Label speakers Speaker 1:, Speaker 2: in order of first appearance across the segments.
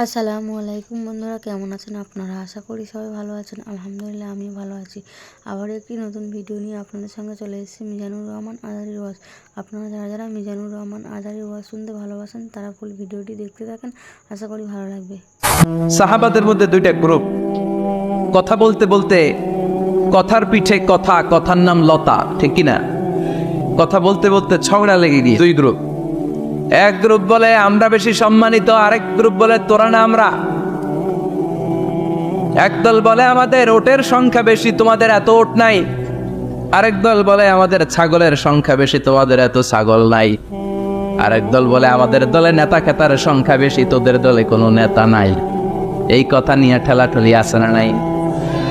Speaker 1: আসসালামু আলাইকুম বন্ধুরা, কেমন আছেন আপনারা? আশা করি সবাই ভালো আছেন। আলহামদুলিল্লাহ আমি ভালো আছি। আবার একটি নতুন ভিডিও নিয়ে আপনাদের সঙ্গে চলে এসেছি মিজানুর রহমান আজারির ওয়াজ। আপনারা যারা যারা মিজানুর রহমান আজারির ওয়াজ শুনতে ভালোবাসেন তারা ফুল ভিডিওটি দেখতে থাকেন, আশা করি ভালো লাগবে।
Speaker 2: সাহাবাদের মধ্যে দুইটা গ্রুপ, কথা বলতে বলতে কথার পিঠে কথা, কথার নাম লতা, ঠিক কিনা? কথা বলতে বলতে ঝগড়া লেগে গিয়ে দুই গ্রুপ। এক গ্রুপ বলে আমরা বেশি সম্মানিত, আরেক গ্রুপ বলে তোরা না আমরা। একদল বলে আমাদের ওটের সংখ্যা বেশি, তোমাদের এত ওট নাই। আরেক দল বলে আমাদের ছাগলের সংখ্যা বেশি, তোমাদের এত ছাগল নাই। আরেক দল বলে আমাদের দলে নেতা খেতার সংখ্যা বেশি, তোদের দলে কোনো নেতা নাই। এই কথা নিয়ে ঠেলাঠেলি আছে না নাই?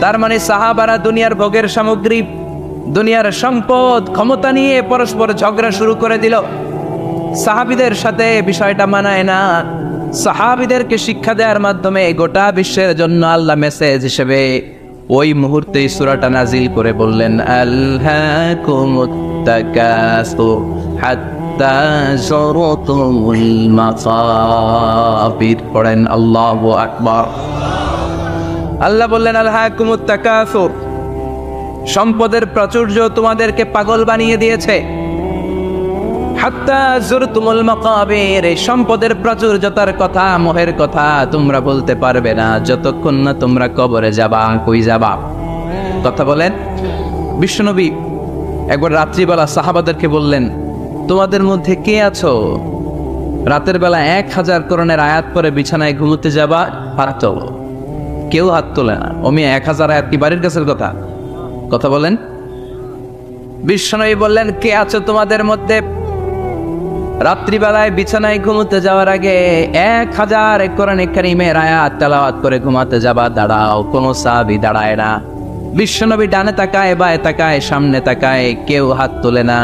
Speaker 2: তার মানে সাহাবারা দুনিয়ার ভোগের সামগ্রী, দুনিয়ার সম্পদ, ক্ষমতা নিয়ে পরস্পর ঝগড়া শুরু করে দিল। সাহাবীদের সাথে বিষয়টা মানায় না। সাহাবীদেরকে শিক্ষা দেওয়ার মাধ্যমে গোটা বিশ্বের জন্য আল্লাহ মেসেজ হিসেবে ওই মুহূর্তে সূরাটা নাজিল করে বললেন, আলহাকুমুত তাকাসুর হাত্তা যুরতুমুল মাকাবির। পড়েন আল্লাহু আকবার। আল্লাহ বললেন আলহাকুমুত তাকাসুর, সম্পদের প্রাচুর্য তোমাদেরকে পাগল বানিয়ে দিয়েছে। হাত্তা যুরতুমুল মাকাবির, এই সম্পদের প্রাচুর্যতার কথা, মোহের কথা তোমরা বলতে পারবে না যতক্ষণ না তোমরা কবরে যাবা। কই যাবা? কথা বলেন। বিশ্বনবী একবার রাত্রিবেলা সাহাবাদেরকে বললেন, তোমাদের মধ্যে কে আছো রাতের বেলা 1000 কোরআনের আয়াত পরে বিছানায় ঘুমোতে যাবা? হাত তোলো। কেউ হাত তোলে না। ওমি 1000 আয়াত কি বাড়ির কাছের কথা? কথা বলেন। বিশ্বনবী বললেন, কে আছো তোমাদের মধ্যে রাত্রিবেলায় বিছানায় ঘুমোতে যাওয়ার আগে 1000 কোরআনে কারীমের আয়াত তেলাওয়াত করে ঘুমাতে যাবা? দাঁড়াও। কোনো সাহাবী দাঁড়ায় না। বিশ্বনবী ডানে তাকায়, বায়ে তাকায়, সামনে তাকায়, কেউ হাত তোলে না।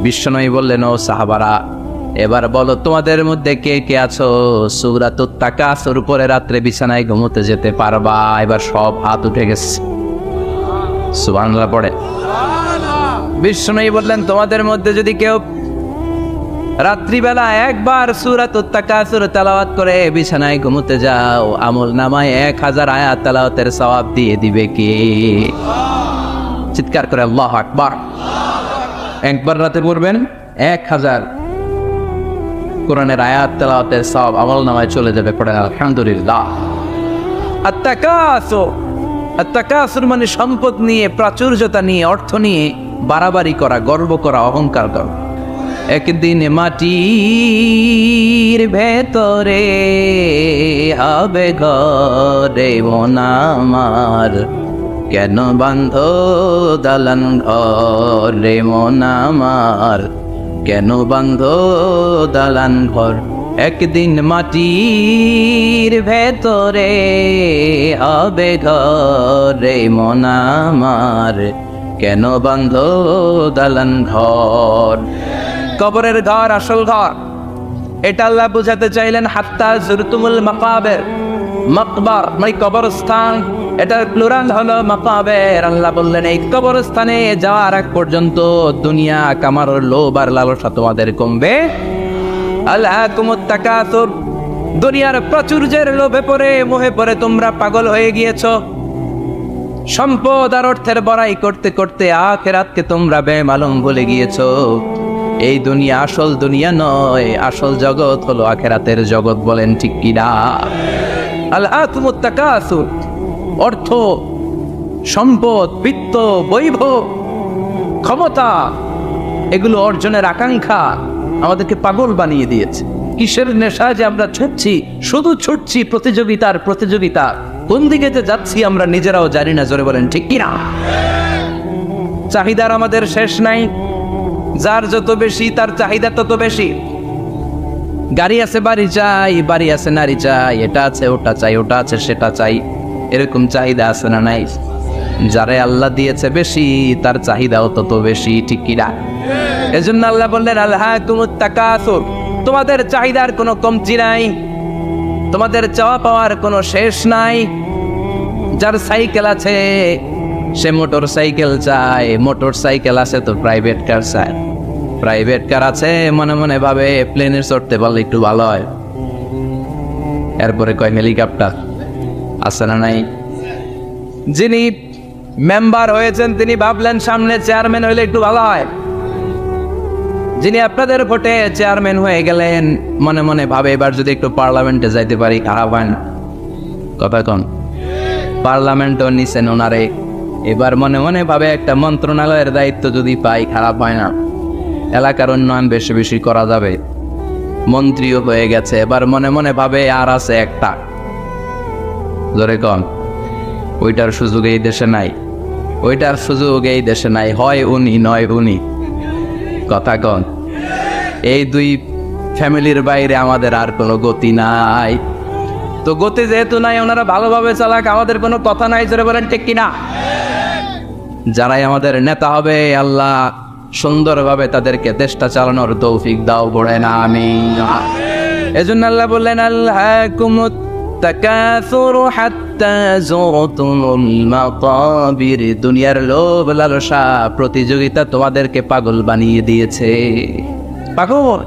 Speaker 2: বিশ্বনবী বললেন, ও সাহাবারা, এবার বলো তোমাদের মধ্যে কে কে আছো সূরাতুত তাকাসুর পরে রাত্রে বিছানায় ঘুমোতে যেতে পারবা? এবার সব হাত উঠে গেছে। সুবহানাল্লাহ পড়ে। বিশ্বনবী বললেন, তোমাদের মধ্যে যদি কেউ রাত্রিবেলা একবার সূরাতুত তাকাসুর তেলাওয়াত করে বিছানায় ঘুমোতে যাও, আমল নামায় 1000 আয়াত তেলাওয়াতের সওয়াব দিয়ে দিবে কে? চিৎকার করে আল্লাহু আকবার। একবার রাতে পড়বেন 1000 কোরআনের আয়াত তেলাওয়াতের সওয়াব আমল নামায় চলে যাবে। পড়ে আলহামদুলিল্লাহ। আত-তাকাসুর, আত-তাকাসুর মানে সম্পদ নিয়ে, প্রাচুর্যতা নিয়ে, অর্থ নিয়ে বাড়াবাড়ি করা, গর্ব করা, অহংকার করা। একদিন মাটির ভেতরে হবে ঘরে মন আমার, কেন বান্ধ দালান ঘর রে মন আমার, কেন বান্ধ দালান ঘর। একদিন মাটির ভেতরে হবে ঘরে মন আমার, কেন বান্ধ দালান ঘর। কবরের ঘর আসল ঘর, এটা আল্লাহ বুঝাতে চাইলেন। হাত্তা যুরতুমুল মাকাবির, মাকবার মানে কবরস্থান, এটার প্লুরাল হলো মাকাবির। আল্লাহ বললেন এই কবরস্থানে যাওয়ার আগ পর্যন্ত দুনিয়া কামার লোভ আর লালসা তোমাদের কমবে। আলহাকুমুত তাকাসুর, দুনিয়ার প্রাচুর্যের লোভে পড়ে, মোহে পড়ে তোমরা পাগল হয়ে গিয়েছো। সম্পদ আর অর্থের বড়াই করতে করতে আখিরাতকে তোমরা বেমালুম ভুলে গিয়েছো। এই দুনিয়া আসল দুনিয়া নয়, আসল জগৎ হলো আখিরাতের জগৎ। বলেন ঠিক কিনা? আলহাকুমুত তাকাসুর, অর্থ, সম্পদ, বিত্ত, বৈভব, ক্ষমতা, এগুলো অর্জনের আকাঙ্ক্ষা আমাদেরকে পাগল বানিয়ে দিয়েছে। কিসের নেশা যে আমরা ছুটছি, শুধু ছুটছি প্রতিযোগিতার প্রতিযোগিতা। কোন দিকে যে যাচ্ছি আমরা নিজেরাও জানি না। জোরে বলেন ঠিক কিনা? চাহিদার আমাদের শেষ নাই। যার যত বেশি তার চাহিদা তত বেশি। গাড়ি আছে বাড়ি চাই, বাড়ি আছে নারী চাই, এটা আছে ওটা চাই, ওটা আছে সেটা চাই, এরকম চাহিদা আছে না নাই? যারে আল্লাহ দিয়েছে বেশি তার চাহিদাও তত বেশি, ঠিক কিনা? এজন্য আল্লাহ বললেন আলহাকুমুত তাকাসুর, তোমাদের চাহিদার কোনো কমতি নাই, তোমাদের চাওয়া পাওয়ার কোনো শেষ নাই। যার সাইকেল আছে সে মোটর সাইকেল চায়, মোটর সাইকেল আছে তো প্রাইভেট কার চায়, প্রাইভেট কার আছে মনে মনে ভাবে প্লেনে চড়তে পারলে একটু ভালো হয়। এরপরে কয় হেলিকপ্টার আছে না নাই। যিনি মেম্বার হয়েছেন তিনি ভাবলেন সামনে চেয়ারম্যান হইলে একটু ভালো হয়। যিনি আপনাদের ভোটে চেয়ারম্যান হয়ে গেলেন মনে মনে ভাবে এবার যদি একটু পার্লামেন্টে যাইতে পারি খারাপ হয় না। কথা কন, পার্লামেন্টও নিছেন ওনারে, এবার মনে মনে ভাবে একটা মন্ত্রণালয়ের দায়িত্ব যদি পাই খারাপ হয় না, এলাকার উন্নয়ন বেশি বেশি করা যাবে। মন্ত্রীও হয়ে গেছে, এবার মনে মনে ভাবে আর আছে একটা, জোরে কন, ওইটার সুযোগ এই দেশে নাই, ওইটার সুযোগ এই দেশে নাই, হয় উনি নয় উনি। কথা কন, এই দুই ফ্যামিলির বাইরে আমাদের আর কোনো গতি নাই। তো গতি যেহেতু নাই, ওনারা ভালোভাবে চালাক, আমাদের কোনো কথা নাই, জোরে বলেন ঠিক কিনা। যারাই আমাদের নেতা হবে আল্লাহ সুন্দরভাবে তাদেরকে দেশটা চালানোর তৌফিক দাও, পড়ে না আমিন। এজন্য আল্লাহ বললেন আল্লাহকুমুত তাকাসুরু হাত্তা যুরতুমুল মাকাবির, দুনিয়ার লোভ লালসা প্রতিযোগিতা তোমাদেরকে পাগল বানিয়ে দিয়েছে। পাগল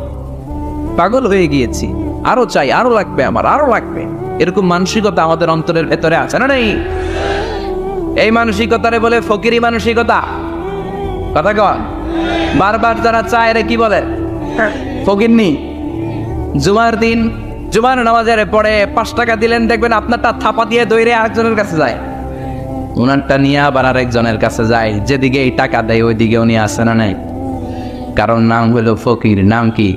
Speaker 2: পাগল হয়ে গিয়েছি, আরো চাই, আরো লাগবে, আমার আরো লাগবে, এরকম মানসিকতা আমাদের অন্তরের ভেতরে আছে না নেই? এই মানসিকতারে বলে ফকিরি মানসিকতা। কথা কন, বারবার যারা চায় রে কি বলে ফকিরনি। জুমার দিন জুমার নামাজের পরে 5 টাকা দিলেন, দেখবেন আপনারটা থাপা দিয়ে দৌড়ে আরেকজনের কাছে যায়, ওনারটা নিয়ে আবার আরেকজনের কাছে যায়, যেদিকে এই টাকা দেয় ওইদিকে উনি আসে না নাই। কারণ নাম হলো ফকির। নাম কি?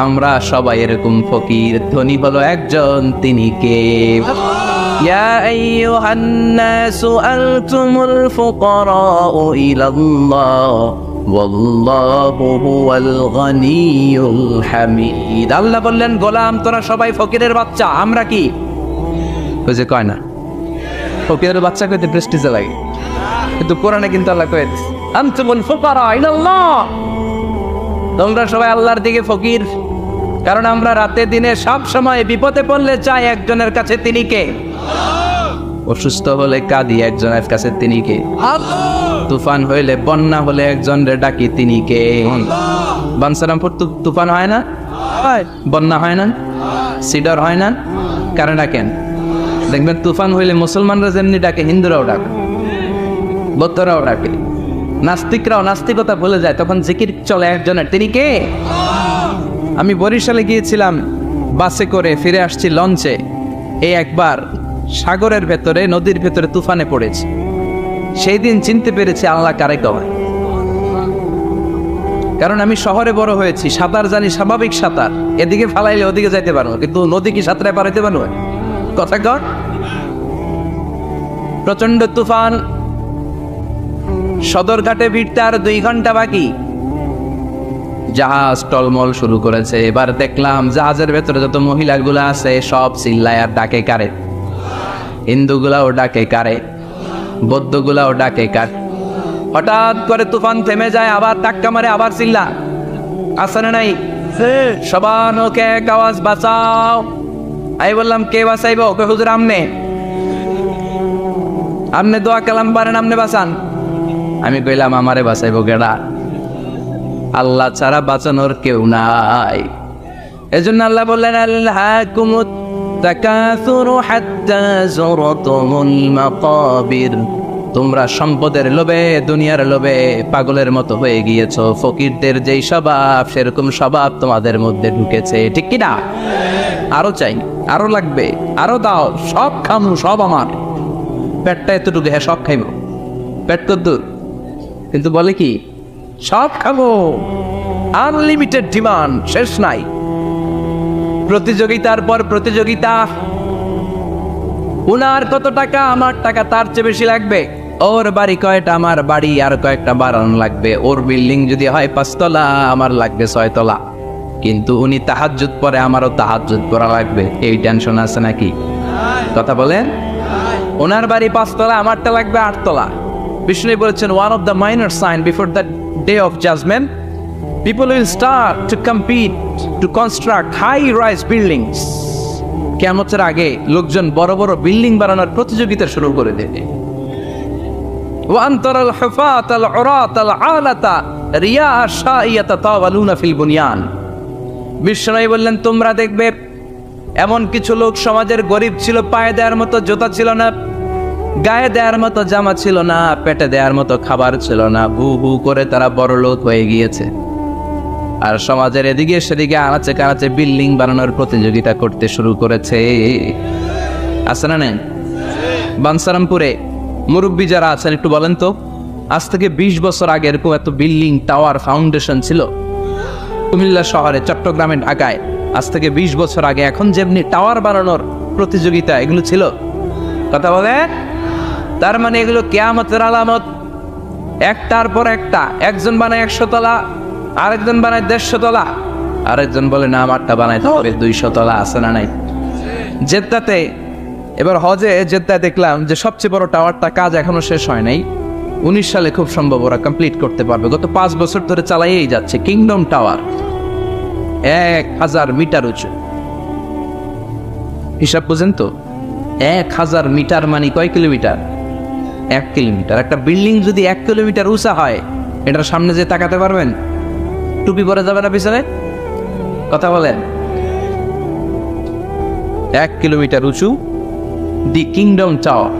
Speaker 2: আমরা সবাই এরকম ফকির। ধনী হলো একজন, তিনি কে? ইয়া আইয়ুহান নাসু আনতুমুল ফুকারাউ ইলাল্লাহ ওয়াল্লাহু হুয়াল গনিয়ুল হামিদ। আল্লাহ বললেন গোলাম তোরা সবাই ফকিরের বাচ্চা। আমরা কি? ওই যে কয় না ফকিরের বাচ্চা কইতে প্রেস্টিজ লাগে, কিন্তু কোরআনে কিন্তু আল্লাহ কয়ে দিয়েছে আনতুমুল ফুকারা ইলাল্লাহ, তোমরা সবাই আল্লাহর দিকে ফকির। কারণ আমরা রাতে দিনে সব সময় বিপদে পড়লে চাই একজনের কাছে, তিনি কে? অসুস্থ হলে কাঁদি একজনের কাছে, তিনি কে? তুফান হইলে বন্যা হলে একজনের ডাকি, তিনি কে? বানসারামপুর তুফান হয় না, বন্যা হয় না, সিডর হয় না, কারণ ডাকেন। দেখবেন তুফান হইলে মুসলমানরা যেমনি ডাকে, হিন্দুরাও ডাকে, বৌদ্ধরাও ডাকে, নাস্তিকরাও নাস্তিকতা ভুলে যায়, তখন জিকির চলে একজনের, তিনি কে? আমি বরিশালে গিয়েছিলাম বাসে করে, ফিরে আসছি লঞ্চে। এই একবার সাগরের ভেতরে, নদীর ভেতরে তুফানে পড়েছি। সেই দিন চিনতে পেরেছি আল্লাহ কারে কয়। কারণ আমি শহরে বড় হয়েছি, সাঁতার জানি, স্বাভাবিক সাঁতার, এদিকে ফালাইলে ওদিকে যাইতে পারবো, কিন্তু নদী কি সাঁতরে পারাইতে পারবো? কথা কর। প্রচন্ড তুফান, সদরঘাটে ভিড়তে আর 2 ঘন্টা বাকি। জাহাজ টলমল শুরু করেছে। এবার দেখলাম জাহাজের ভেতরে যত মহিলাগুলো আছে সব চিল্লায় আর ডাকে কারে? হিন্দুগুলাও ডাকে কারে, বৌদ্ধগুলাও ডাকে কারে। হঠাৎ করে তুফান থেমে যায়, আবার ধাক্কা মারে, আবার চিল্লা, আসে নাই? সবার ওকে এক আওয়াজ, বাঁচাও। আমি বললাম কে বাঁচাইব? ওকে হুজুর আমনে, আমনে দোয়া কালাম পারেন, আমনে বাঁচান। আমি কইলাম আমারে বাঁচাইব কেডা? আল্লাহ ছাড়া বাঁচানোর কেউ নাই। এজন্য আল্লাহ বললেন আলহাকুমুত তাকাসুরু হাত্তা যুরতুমুল মাকাবির, তোমরা সম্পদের লোভে, দুনিয়ার লোভে পাগলের মতো হয়ে গিয়েছো। ফকিরদের যেই স্বভাব, সেরকম স্বভাব তোমাদের মধ্যে ঢুকেছে, ঠিক কি না? আরো চাই, আরো লাগবে, আরো দাও, সব খামু, সব আমার। পেটটা এতটুকু, হ্যাঁ সব খাইব, পেট কদ্দুর, কিন্তু বলে কি সব খাবো। আনলিমিটেড ডিমান্ড, শেষ নাই। প্রতিযোগিতার পর প্রতিযোগিতা। উনার কত টাকা, আমার টাকা তার চেয়ে বেশি লাগবে। ওর বাড়ি কয়টা, আমার বাড়ি আর কয়েকটা বাড়ানো লাগবে। ওর বিল্ডিং যদি হয় 5 তলা, আমার লাগবে 6 তলা। কিন্তু উনি তাহাজ্জুদ পড়ে, আমারও তাহাজ্জুদ পড়া লাগবে। এই টেনশন আছে নাকি? কথা বলেন। ওনার বাড়ি 5 তলা, আমারটা লাগবে 8 তলা। বিষ্ণু বলেছেন one of the minor sign before the day of judgment, people will start to compete to construct high-rise buildings. কিয়ামতের আগে লোকজন বড় বড় বিল্ডিং বানানোর প্রতিযোগিতা শুরু করে দেবে। وأن ترى الحفاة العراة العالة رياء الشاء يتطاولون في البنيان. বিষ্ণু বললেন তোমরা দেখবে এমন কিছু লোক সমাজের গরিব ছিল, পায়ে দেওয়ার মতো জুতা ছিল না, গায়ে দেওয়ার মতো জামা ছিল না, পেটে দেওয়ার মতো খাবার ছিল না, হু হু করে তারা বড় লোক হয়ে গিয়েছে। আর সমাজের এদিকে সেদিকে আনাচে কানাচে বিল্ডিং বানানোর প্রতিযোগিতা করতে শুরু করেছে। আছে না নেই? বানসারামপুরে মুরব্বী যারা আছেন একটু বলেন তো, আজ থেকে 20 বছর আগে এরকম এত বিল্ডিং, টাওয়ার, ফাউন্ডেশন ছিল কুমিল্লা শহরে, চট্টগ্রামে, ঢাকায়? আজ থেকে 20 বছর আগে এখন যেমনি টাওয়ার বানানোর প্রতিযোগিতা এগুলো ছিল, কথা বলে, তার মানে এগুলো কিয়ামতের আলামত। একটার পর একটা, একজন বানায় 100 তলা, আরেকজন বানায় 150 তলা, আরেকজন বলে না আমারটা বানায় হবে 200 তলা। আছে না নাই? জেদ্দাতে এবার হজে জেদ্দায় দেখলাম যে সবচেয়ে বড় টাওয়ারটা কাজ এখনো শেষ হয় নাই, 19 সালে খুব সম্ভব ওরা কমপ্লিট করতে পারবে। গত 5 বছর ধরে চালাইয়েই যাচ্ছে কিংডম টাওয়ার, 1000 মিটার উঁচু। হিসাব বুঝেন তো, 1000 মিটার মানে কয় কিলোমিটার? 1 কিলোমিটার। একটা বিল্ডিং যদি 1 কিলোমিটার উঁচা হয়, এটার সামনে যে তাকাতে পারবেন? টুপি পরে যাবে না পিছনে? কথা বলেন। 1 কিলোমিটার উঁচু দি কিংডম টাওয়ার,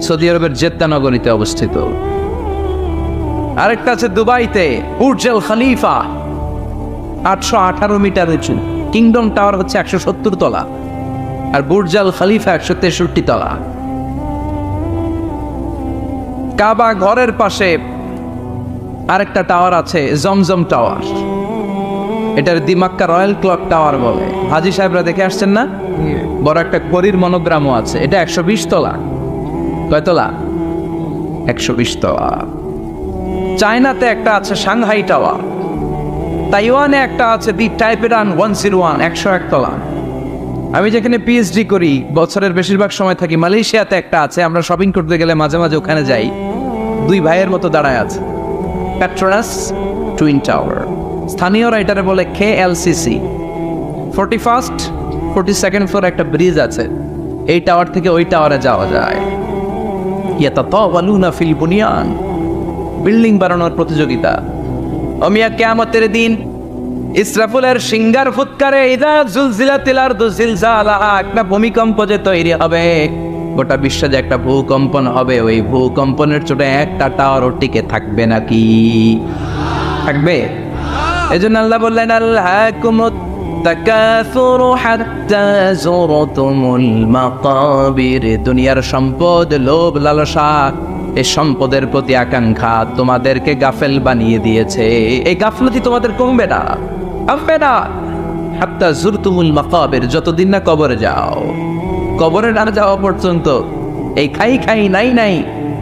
Speaker 2: সৌদি আরবের জেদ্দা নগরীতে অবস্থিত। আরেকটা আছে দুবাইতে, বুর্জ আল খলিফা, 818 মিটার উঁচু। কিংডম টাওয়ার হচ্ছে 170 তলা, আর বুর্জ আল খলিফা 163 তলা। কাবা ঘরের পাশে আরেকটা টাওয়ার আছে, জমজম টাওয়ার। এটার দিমাক্কা রয়্যাল ক্লক টাওয়ার বলে। হাজী সাহেবরা দেখে আসছেন না? বড় একটা ঘড়ির মনোগ্রামও আছে। এটা 120 তলা। কয় তলা? 120 তলা। চায়নাতে একটা আছে সাংহাই টাওয়ার, তাইওয়ানে একটা আছে দি টাইপেরান 101, 101 তলা। আমি যেখানে পিএইচডি করি, বছরের বেশিরভাগ সময় থাকি, মালয়েশিয়াতে একটা আছে। আমরা শপিং করতে গেলে মাঝে মাঝে ওখানে যাই, 2 ভাইয়ের মতো দাঁড়ায় আছে, পেট্রোনাস টুইন টাওয়ার। স্থানীয়রা এটারে বলে KLCC। 41st 42nd ফ্লোর একটা ব্রিজ আছে, এই টাওয়ার থেকে ওই টাওয়ারে যাওয়া যায়। ইয়াতাতাওয়ালুনা ফিল বুনিয়ান, বিল্ডিং বানানোর প্রতিযোগিতা। অমিয়া কিয়ামতের দিন ইসরাফিলের সিঙ্গার ফুৎকারে ইদা জুলজিলাতিল আরদু জিলজালাহা, একটা ভূমিকম্প যে তৈরি হবে, গোটা বিশ্বে যে একটা ভূকম্পন হবে, ওই ভূকম্পনের চোটে একটা টাওয়ারও টিকে থাকবে নাকি? থাকবে? এজন্য আল্লাহ বললেন আল্লাহকুমুত তাকাসুরু হাত্তা যুরতুমুল মাকাবির। দুনিয়ার সম্পদ, লোভ, লালসা, এই সম্পদের প্রতি আকাঙ্ক্ষা তোমাদেরকে গাফেল বানিয়ে দিয়েছে। এই গাফলতি তোমাদের কমবে না, কমবে না। হাত্তা যুরতুমুল মাকাবির, যতদিন না কবরে যাও। কবরে না যাওয়া পর্যন্ত এই খাই খাই নাই নাই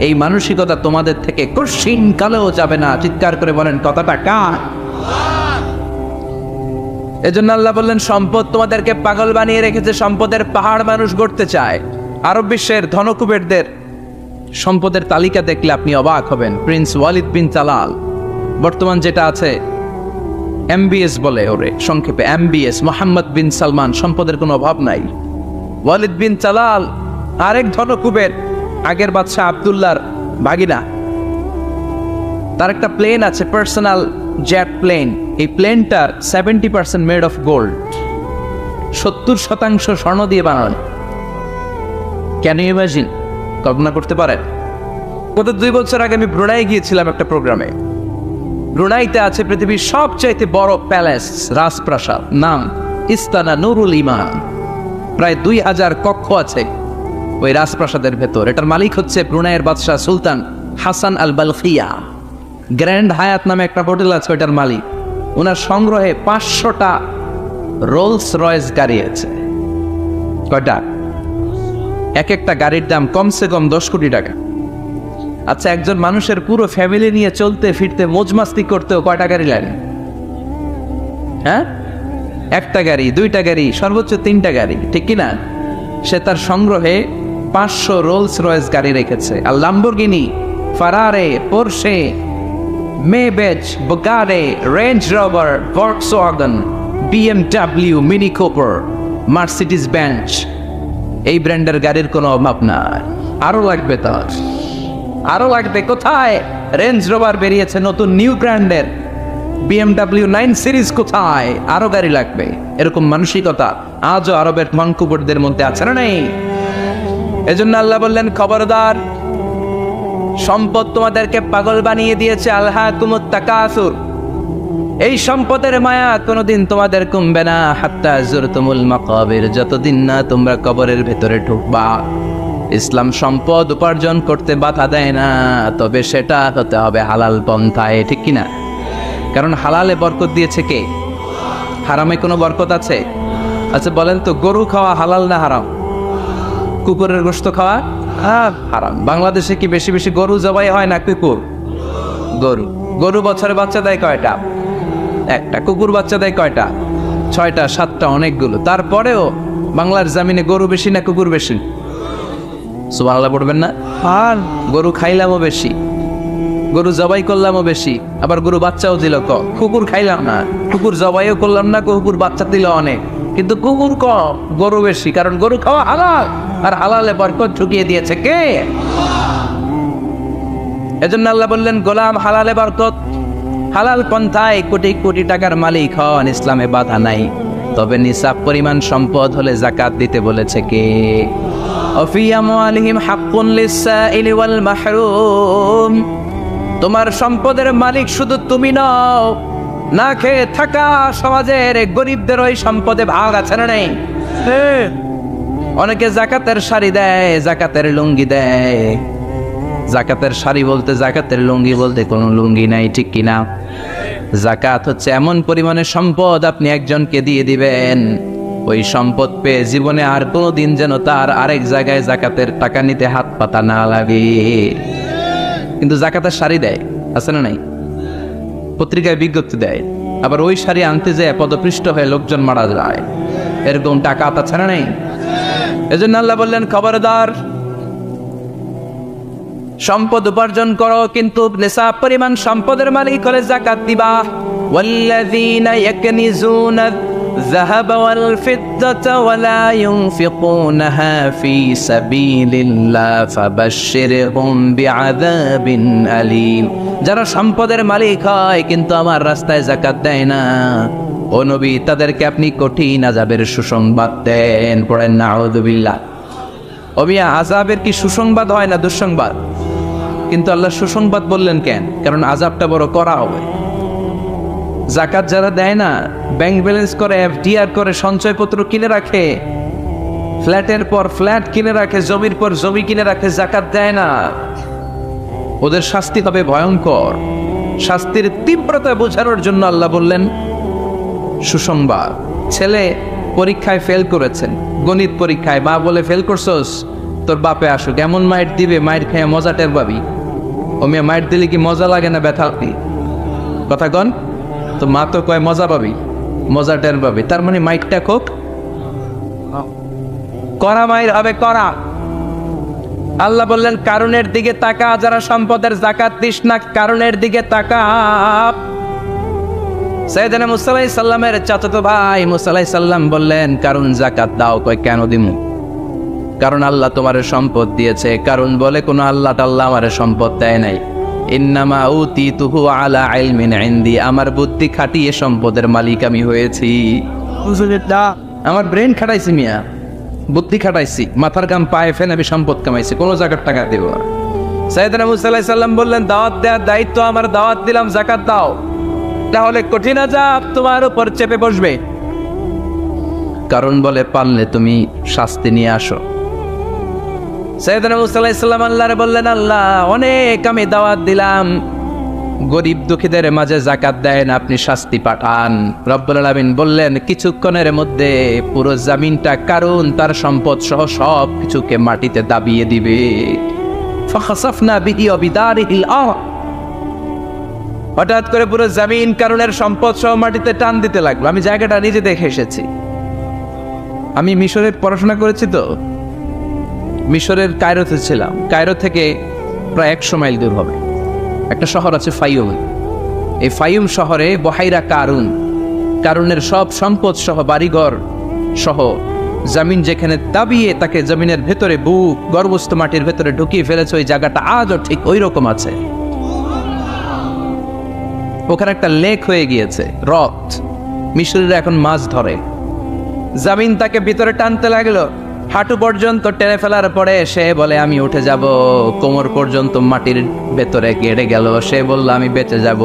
Speaker 2: এই মানসিকতা তোমাদের থেকে কঠিন কালেও যাবে না। চিৎকার করে বলেন কথাটা কার? এজন্য আল্লাহ বললেন সম্পদ তোমাদেরকে পাগল বানিয়ে রেখেছে, সম্পদের পাহাড় মানুষ গড়তে চায়। আরব বিশ্বের ধনকুবেরদের সম্পদের তালিকা দেখলে আপনি অবাক হবেন। প্রিন্স ওয়ালিদ বিন তালাল, বর্তমান যেটা আছে MBS বলে ওরে সংক্ষেপে, MBS, মোহাম্মদ বিন সালমান, সম্পদের কোনো অভাব নাই। ওয়ালিদ বিন তালাল আরেক ধনকুবের, আগের বাদশাহ আব্দুল্লাহর ভাগিনা। তার একটা প্লেন আছে, পার্সোনাল জেট প্লেন। এই প্লেনটার 70% মেড অফ গোল্ড, 70% স্বর্ণ দিয়ে বানানো। Can you imagine? কল্পনা করতে পারেন? গত 2 বছর আগে আমি ব্রুনাই গিয়েছিলাম একটা প্রোগ্রামে। ব্রুনাইতে আছে পৃথিবীর সবচাইতে বড় প্যালেস, রাজপ্রাসাদ, নাম ইস্তানা নুরুল ইমান। প্রায় 2000 কক্ষ আছে ওই রাজপ্রাসাদের ভেতর। এটার মালিক হচ্ছে ব্রুনাইয়ের বাদশাহ সুলতান হাসান আল বালখিয়া। গ্র্যান্ড হায়াত নামে একটা হোটেল আছে, ওইটার মালিক। ওনার সংগ্রহে 500টা রোলস রয়েস গাড়ি আছে। কয়টা? এক একটা গাড়ির দাম কমসে কম 10 কোটি টাকা। আচ্ছা, একজন মানুষের পুরো ফ্যামিলি নিয়ে চলতে ফিরতে মজমাস্তি করতেও কয়টা গাড়ি লাগে? হ্যাঁ, একটা গাড়ি, 2টা গাড়ি, সর্বোচ্চ 3টা গাড়ি, ঠিক কিনা? সে তার সংগ্রহে 500 রোলস রয়েস গাড়ি রেখেছে। আর Lamborghini, Ferrari, Porsche, Maybach, Bugatti, Range Rover, Volkswagen, BMW, Mini Cooper, Mercedes Benz, এই ব্র্যান্ডের গাড়ির কোনো অভাব নাই। আরো লাগবে তার, আরো লাগবে। কোথায়? রেঞ্জ রোভার বেরিয়েছে নতুন নিউ ব্র্যান্ডের, BMW 9 সিরিজ কোথায়, আরো গাড়ি লাগবে, এরকম মানসিকতা আজও আরবের মানকুবরদের মধ্যে আছে না নেই? এজন্য আল্লাহ বললেন, খবরদার, সম্পদ তোমাদেরকে পাগল বানিয়ে দিয়েছে। আলহাকুমুত তাকাসুর, এই সম্পদের মায়া কোনোদিন তোমাদের কমবে না। হাত্তা যুরতুমুল মাকাবির, যতদিন না তোমরা কবরের ভেতরে ঢুকবা। ইসলাম সম্পদ উপার্জন করতে বাধা দেয় না, তবে সেটা হতে হবে হালাল পন্থায়, ঠিক কিনা? কারণ হালালে বরকত দিয়েছে কে? হারামে কোনো বরকত আছে? আচ্ছা বলেন তো, গরু খাওয়া হালাল না হারাম? কুকুরের গোশত খাওয়া হারাম। বাংলাদেশে কি বেশি বেশি গরু জবাই হয় না কুকুর? গরু। গরু বছরে বাচ্চা দেয় কয়টা? একটা। কুকুর বাচ্চা দেয় কয়টা? 6টা 7টা, অনেকগুলো। তারপরেও বাংলার জমিনে গরু বেশি না কুকুর বেশি? সুবহানাল্লাহ পড়বেন না? আর গরু খাইলামও বেশি, গরু জবাই করলামও বেশি, আবার গরু বাচ্চাও দিল কম। কুকুর খাইলাম না, কুকুর জবাইও করলাম না, কুকুর বাচ্চা দিল অনেক, কিন্তু কুকুর কম, গরু বেশি। কারণ গরু খাওয়া হালাল, আর হালালে বরকত ঢুকিয়ে দিয়েছে কে? এজন্য আল্লাহ বললেন, গোলাম, হালালে বরকত, হালাল পন্থায় কোটি কোটি টাকার মালিক হন, ইসলামে বাধা নাই। তবে নিসাব পরিমাণ সম্পদ হলে যাকাত দিতে বলেছে কে? অফি আমওয়ালিহিম হাক্কুন লিসসাইলি ওয়াল মাহরুম। তোমার সম্পদের মালিক শুধু তুমি নও, না খেয়ে থাকা সমাজের গরিবদের ওই সম্পদে ভাগ আছে না নেই? অনেকে জাকাতের শাড়ি দেয়, জাকাতের লুঙ্গি দেয়। জাকাতের শাড়ি বলতে, জাকাতের লুঙ্গি বলতে কোনো লুঙ্গি নাই, ঠিক কিনা? জাকাত হচ্ছে এমন পরিমাণে সম্পদ আপনি একজনকে দিয়ে দিবেন, ওই সম্পদ পেয়ে জীবনে আর কোনো দিন যেন তার আরেক জায়গায় জাকাতের টাকা নিতে হাত পাতা না লাগে। কিন্তু জাকাতের শাড়ি দেয়, আছে না নাই? পত্রিকায় বিজ্ঞপ্তি দেয়, আবার ওই শাড়ি আনতে যায় পদপৃষ্ট হয়ে লোকজন মারা যায়, এরকম টাকা আছে না নাই? এজন্য আল্লাহ বললেন, খবরদার, সম্পদ উপার্জন করো, কিন্তু নিসাব পরিমাণ সম্পদের মালিক হলে যাকাত দিবা। ওয়াল্লাযীনা ইয়াকনিজুনা الذهب والفضة ولا ينفقونها في سبيل الله فبشرهم بعذاب أليم। যারা সম্পদের মালিক হয় কিন্তু আমার রাস্তায় যাকাত দেয় না, ও নবী, তাদেরকে আপনি কঠিন আযাবের সুসংবাদ দেন। পড়েন নাউযুবিল্লাহ। ও মিয়া, আযাবের কি সুসংবাদ হয় না দুঃসংবাদ? কিন্তু আল্লাহ সুসংবাদ বললেন কেন? কারণ আযাবটা বড় করা হবে। জাকাত যারা দেয় না, ব্যাংক ব্যালেন্স করে, এফডিআর করে, সঞ্চয়পত্র কিনে রাখে, ফ্ল্যাটের পর ফ্ল্যাট কিনে রাখে, জমির পর জমি কিনে রাখে, জাকাত দেয় না, ওদের শাস্তি হবে ভয়ঙ্কর। শাস্তির তীব্রতা বোঝানোর জন্য আল্লাহ বললেন সুসংবাদ। ছেলে পরীক্ষায় ফেল করেছেন, গণিত পরীক্ষায়, মা বলে, ফেল করছস, তোর বাপে আসুক, এমন মাইট দিবে, মাইট খেয়ে মজা টের পাবি। ও মেয়ে, মাইট দিলে কি মজা লাগে না ব্যথা? কথা কন তো। মা তো কয় মজা পাবি, মজা টের পাবি, তার মানে মাইটটা খোক, করা মাইর হবে, করা। আল্লাহ বললেন, কারণের দিকে তাকা, যারা সম্পদের যাকাত দিস না, কারণের দিকে তাকা। সাইয়েদনা মুসা আলাইহিস সালামের চাচাতো ভাই মুসা আলাইহিস সালাম বললেন, কারণ যাকাত দাও। কয় কেন দিমু? কারণ আল্লাহ তোমার সম্পদ দিয়েছে। কারণ বলে, কোন আল্লাহ টাল্লাহ আমার সম্পদ দেয় নাই। ইন্নামা উতিতুহু আলা ইলমিন ইনদি, আমার বুদ্ধি খাটিয়ে সম্পদের মালিক আমি হয়েছি। আমার ব্রেন খাটাইছি মিয়া, বুদ্ধি খাটাইছি, মাথার গাম পায়ে ফেলে আমি সম্পদ কামাইছি, কোন জায়গার টাকা দেব না। সাইয়েদনা মুসা আলাইহিস সালাম বললেন, দাওয়াত দেওয়ার দায়িত্ব আমার, দাওয়াত দিলাম, যাকাত দাও, তাহলে কঠিন আযাব তোমার উপর চেপে বসবে। কারণ বলে, পারলে তুমি শাস্তি নিয়ে আসো। সাইয়েদনা মুসা আলাইহিস সালাম আল্লাহরে বললেন, আল্লাহ, অনেক আমি দাওয়াত দিলাম, গরিব দুঃখীদের মাঝে যাকাত দেন, আপনি শাস্তি পাঠান। রব্বুল আলামিন বললেন, কিছুক্ষণের মধ্যে পুরো জমিনটা কারুন তার সম্পদ সহ সব কিছুকে মাটিতে দাবিয়ে দিবে। ফাখাসাফনা বিহি ওয়া বিদারিহিল আরদ, হঠাৎ করে পুরো জমিন কারুনের সম্পদ সহ মাটিতে টান দিতে লাগলো। আমি জায়গাটা নিজে দেখে এসেছি। আমি মিশরে পড়াশোনা করেছি, তো মিশরের কায়রোতে ছিলাম। কায়রো থেকে প্রায় 100 মাইল দূর হবে একটা শহর আছে ফাইয়ুম। এই ফাইয়ুম শহরে বহাইরা কারুন, কারুনের সব সম্পদ সহ বাড়িঘর সহ জমিন যেখানে দাবিয়ে তাকে জমিনের ভেতরে বুক গর্ভস্থ মাটির ভেতরে ঢুকিয়ে ফেলেছে, ওই জায়গাটা আজও ঠিক ওই রকম আছে। ওখানে একটা লেক হয়ে গিয়েছে, হ্রদ। মিশরীরা এখন মাছ ধরে। জামিন তাকে ভিতরে টানতে লাগলো, হাঁটু পর্যন্ত টেনে ফেলার পরে সে বলে আমি উঠে যাব। কোমর পর্যন্ত মাটির ভেতরে গেড়ে গেল, সে বলল আমি বেঁচে যাব।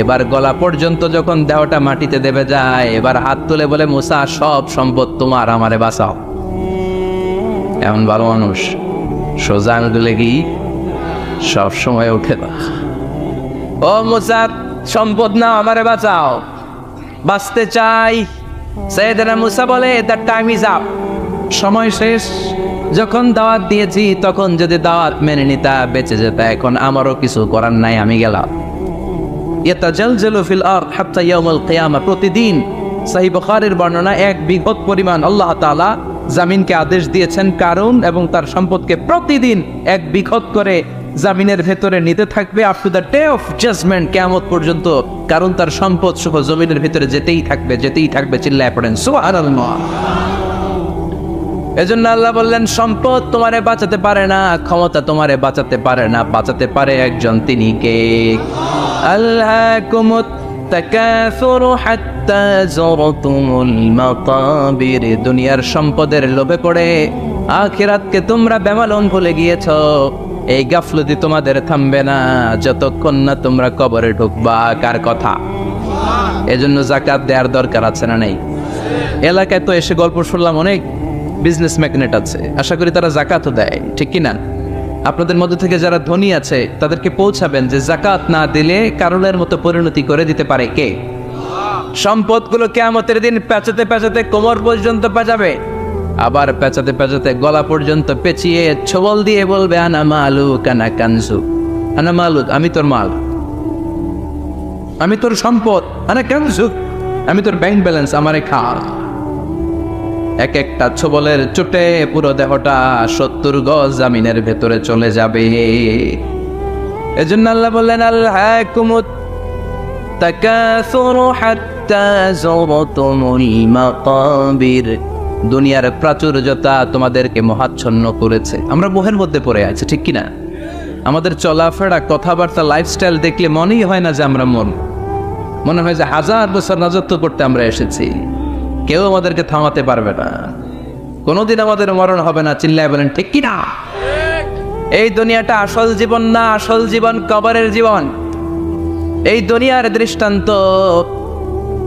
Speaker 2: এবার গলা পর্যন্ত যখন দেহটা মাটিতে দেবে যায়, এবার হাত তুলে বলে মুসা সব সম্পদ তোমার, আমারে বাঁচাও। এমন ভালো মানুষ, সোজা আঙুলে কি সব সময় উঠে না। ও মুসা, সম্পদ না, আমারে বাঁচাও, বাঁচতে চাই। সাইয়েদনা মুসা বলে দ্য টাইম ইজ আপ, সময় শেষ। যখন দাওয়াত দিয়েছি তখন যদি দাওয়াত মেনে নিতা বেঁচে যেতা, এখন আমারও কিছু করার নাই, আমি গেলাম। ইয়াতাজালজালু ফিল আরদ হাত্তা ইয়াউমুল কিয়ামা, প্রতিদিন সহিহ বুখারীর বর্ণনা 1 বিঘত পরিমাণ আল্লাহ তাআলা জামিনকে আদেশ দিয়েছেন কারুন এবং তার সম্পদকে প্রতিদিন 1 বিঘত করে জামিনের ভেতরে নিতে থাকবে up to the day of judgement, কিয়ামত পর্যন্ত। কারণ তার সম্পদ সহ জমিনের ভিতরে যেতেই থাকবে, যেতেই থাকবে। চিল্লায় পড়েন সুবহানাল্লাহ। এজন্য আল্লাহ বললেন সম্পদ তোমারে বাঁচাতে পারে না, ক্ষমতা তোমারে বাঁচাতে পারে না, বাঁচাতে পারে একজন, তিনি কে? আল্লাহকুমুত তাকাসুরু হাত্তা যুরতুমুল মাকাবির, দুনিয়ার সম্পদের লোভে পড়ে আখিরাতকে তোমরা বেমালুম ভুলে গিয়েছো। এই গাফলতি তোমাদের থামবে না যতক্ষণ না তোমরা কবরে ঢুকবা। কার কথা? এজন্য যাকাত দেওয়ার দরকার আছে না নেই? এলাকায় তো এসে গল্প শুনলাম, অনেক বিজনেস ম্যাগনেট আছে, আশা করি তারা যাকাতও দেয়, ঠিক কিনা? আপনাদের মধ্যে থেকে যারা ধনী আছে তাদেরকে পৌঁছাবেন যে যাকাত না দিলে কারণের মতো পরিণতি করে দিতে পারে কে? সম্পদগুলো কিয়ামতের দিন পেঁচাতে পেঁচাতে কোমর পর্যন্ত পেঁচাবে, আবার পেঁচাতে পেঁচাতে গলা পর্যন্ত পেঁচিয়ে ছোবল দিয়ে বলবে আনা মালুক আনা কানজুক, আনা মালুক, আমি তোর মাল, আমি তোর সম্পদ, আনা কানজুক, আমি তোর ব্যাংক ব্যালেন্স, আমারে খা। এক একটা ছোবলের চোটে পুরো দেহটা 70 গজ জামিনের ভেতরে চলে যাবে। এজন্য আল্লাহ বললেন আলহাকুমুত তাকাসুরু হাত্তা যুরতুমুল মাকাবির, দুনিয়ার প্রাচুর্যতা তোমাদেরকে মোহাচ্ছন্ন করেছে। আমরা মোহের মধ্যে পড়ে আছি, ঠিক কিনা? আমাদের চলাফেরা, কথাবার্তা, লাইফস্টাইল দেখলে মনেই হয় না যে আমরা মনে হয় যে 1000 বছর রাজত্ব করতে আমরা এসেছি, কেউ আমাদেরকে থামাতে পারবে না, কোনোদিন আমাদের মরণ হবে না। চিল্লায় বলেন ঠিক কিনা? এই দুনিয়াটা আসল জীবন না, আসল জীবন কবরের জীবন। এই দুনিয়ার দৃষ্টান্ত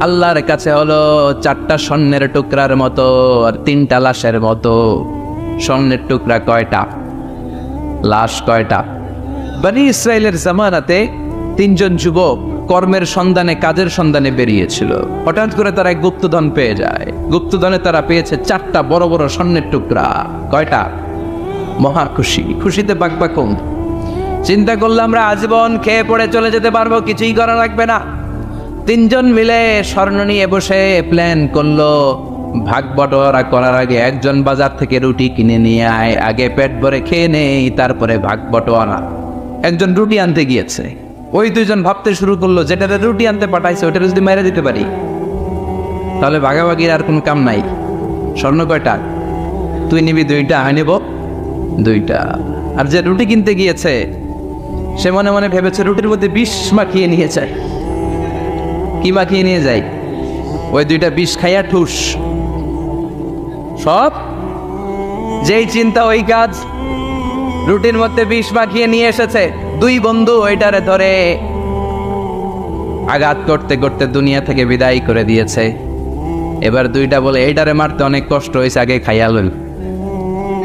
Speaker 2: আল্লাহর কাছে হলো 4টা স্বর্ণের টুকরার মতো আর 3টা লাশের মতো। স্বর্ণের টুকরা কয়টা? লাশ কয়টা? বনি ইসরাইলের জামানাতে 3 জন যুবক কর্মের সন্ধানে, কাজের সন্ধানে বেরিয়েছিল। হঠাৎ করে তারা এক গুপ্তধন পেয়ে যায়। গুপ্তধনে তারা পেয়েছে 4টা বড় বড় স্বর্ণের টুকরা। কয়টা? মহা খুশি, খুশিতে বাকবাকুম। চিন্তা করলে আমরা আজীবন খেয়ে পড়ে চলে যেতে পারবো, কিছুই করা লাগবে না। 3 জন মিলে স্বর্ণ নিয়ে বসে প্ল্যান করলো ভাগ বটোয়ারা করার আগে একজন বাজার থেকে রুটি কিনে নিয়ে আয়, আগে পেট ভরে খেয়ে নেই, তারপরে ভাগ বটোয়ারা। একজন রুটি আনতে গিয়েছে, ওই 2 জন ভাবতে শুরু করলো যেটাতে রুটি আনতে পাঠাইছে ওটা যদি মেরে দিতে পারি তাহলে ভাগাভাগির আর কোনো কাম নাই। স্বর্ণ কয়টা? তুই নিবি 2টা, আমি নেব 2টা। আর যে রুটি কিনতে গিয়েছে সে মনে মনে ভেবেছে রুটির মধ্যে বিষ মাখিয়ে নিয়ে যায়। কি মাখিয়ে নিয়ে যায়? ওই 2টা বিষ খাইয়া ঠুস। সব যেই চিন্তা ওই কাজ, রুটির মধ্যে বিষ মাখিয়ে নিয়ে এসেছে। 2 বন্ধু ওইটারে ধরে আঘাত করতে করতে দুনিয়া থেকে বিদায় করে দিয়েছে। এবার 2টা বলে এইটারে মারতে অনেক কষ্ট হয়েছে, আগে খাইয়া লই।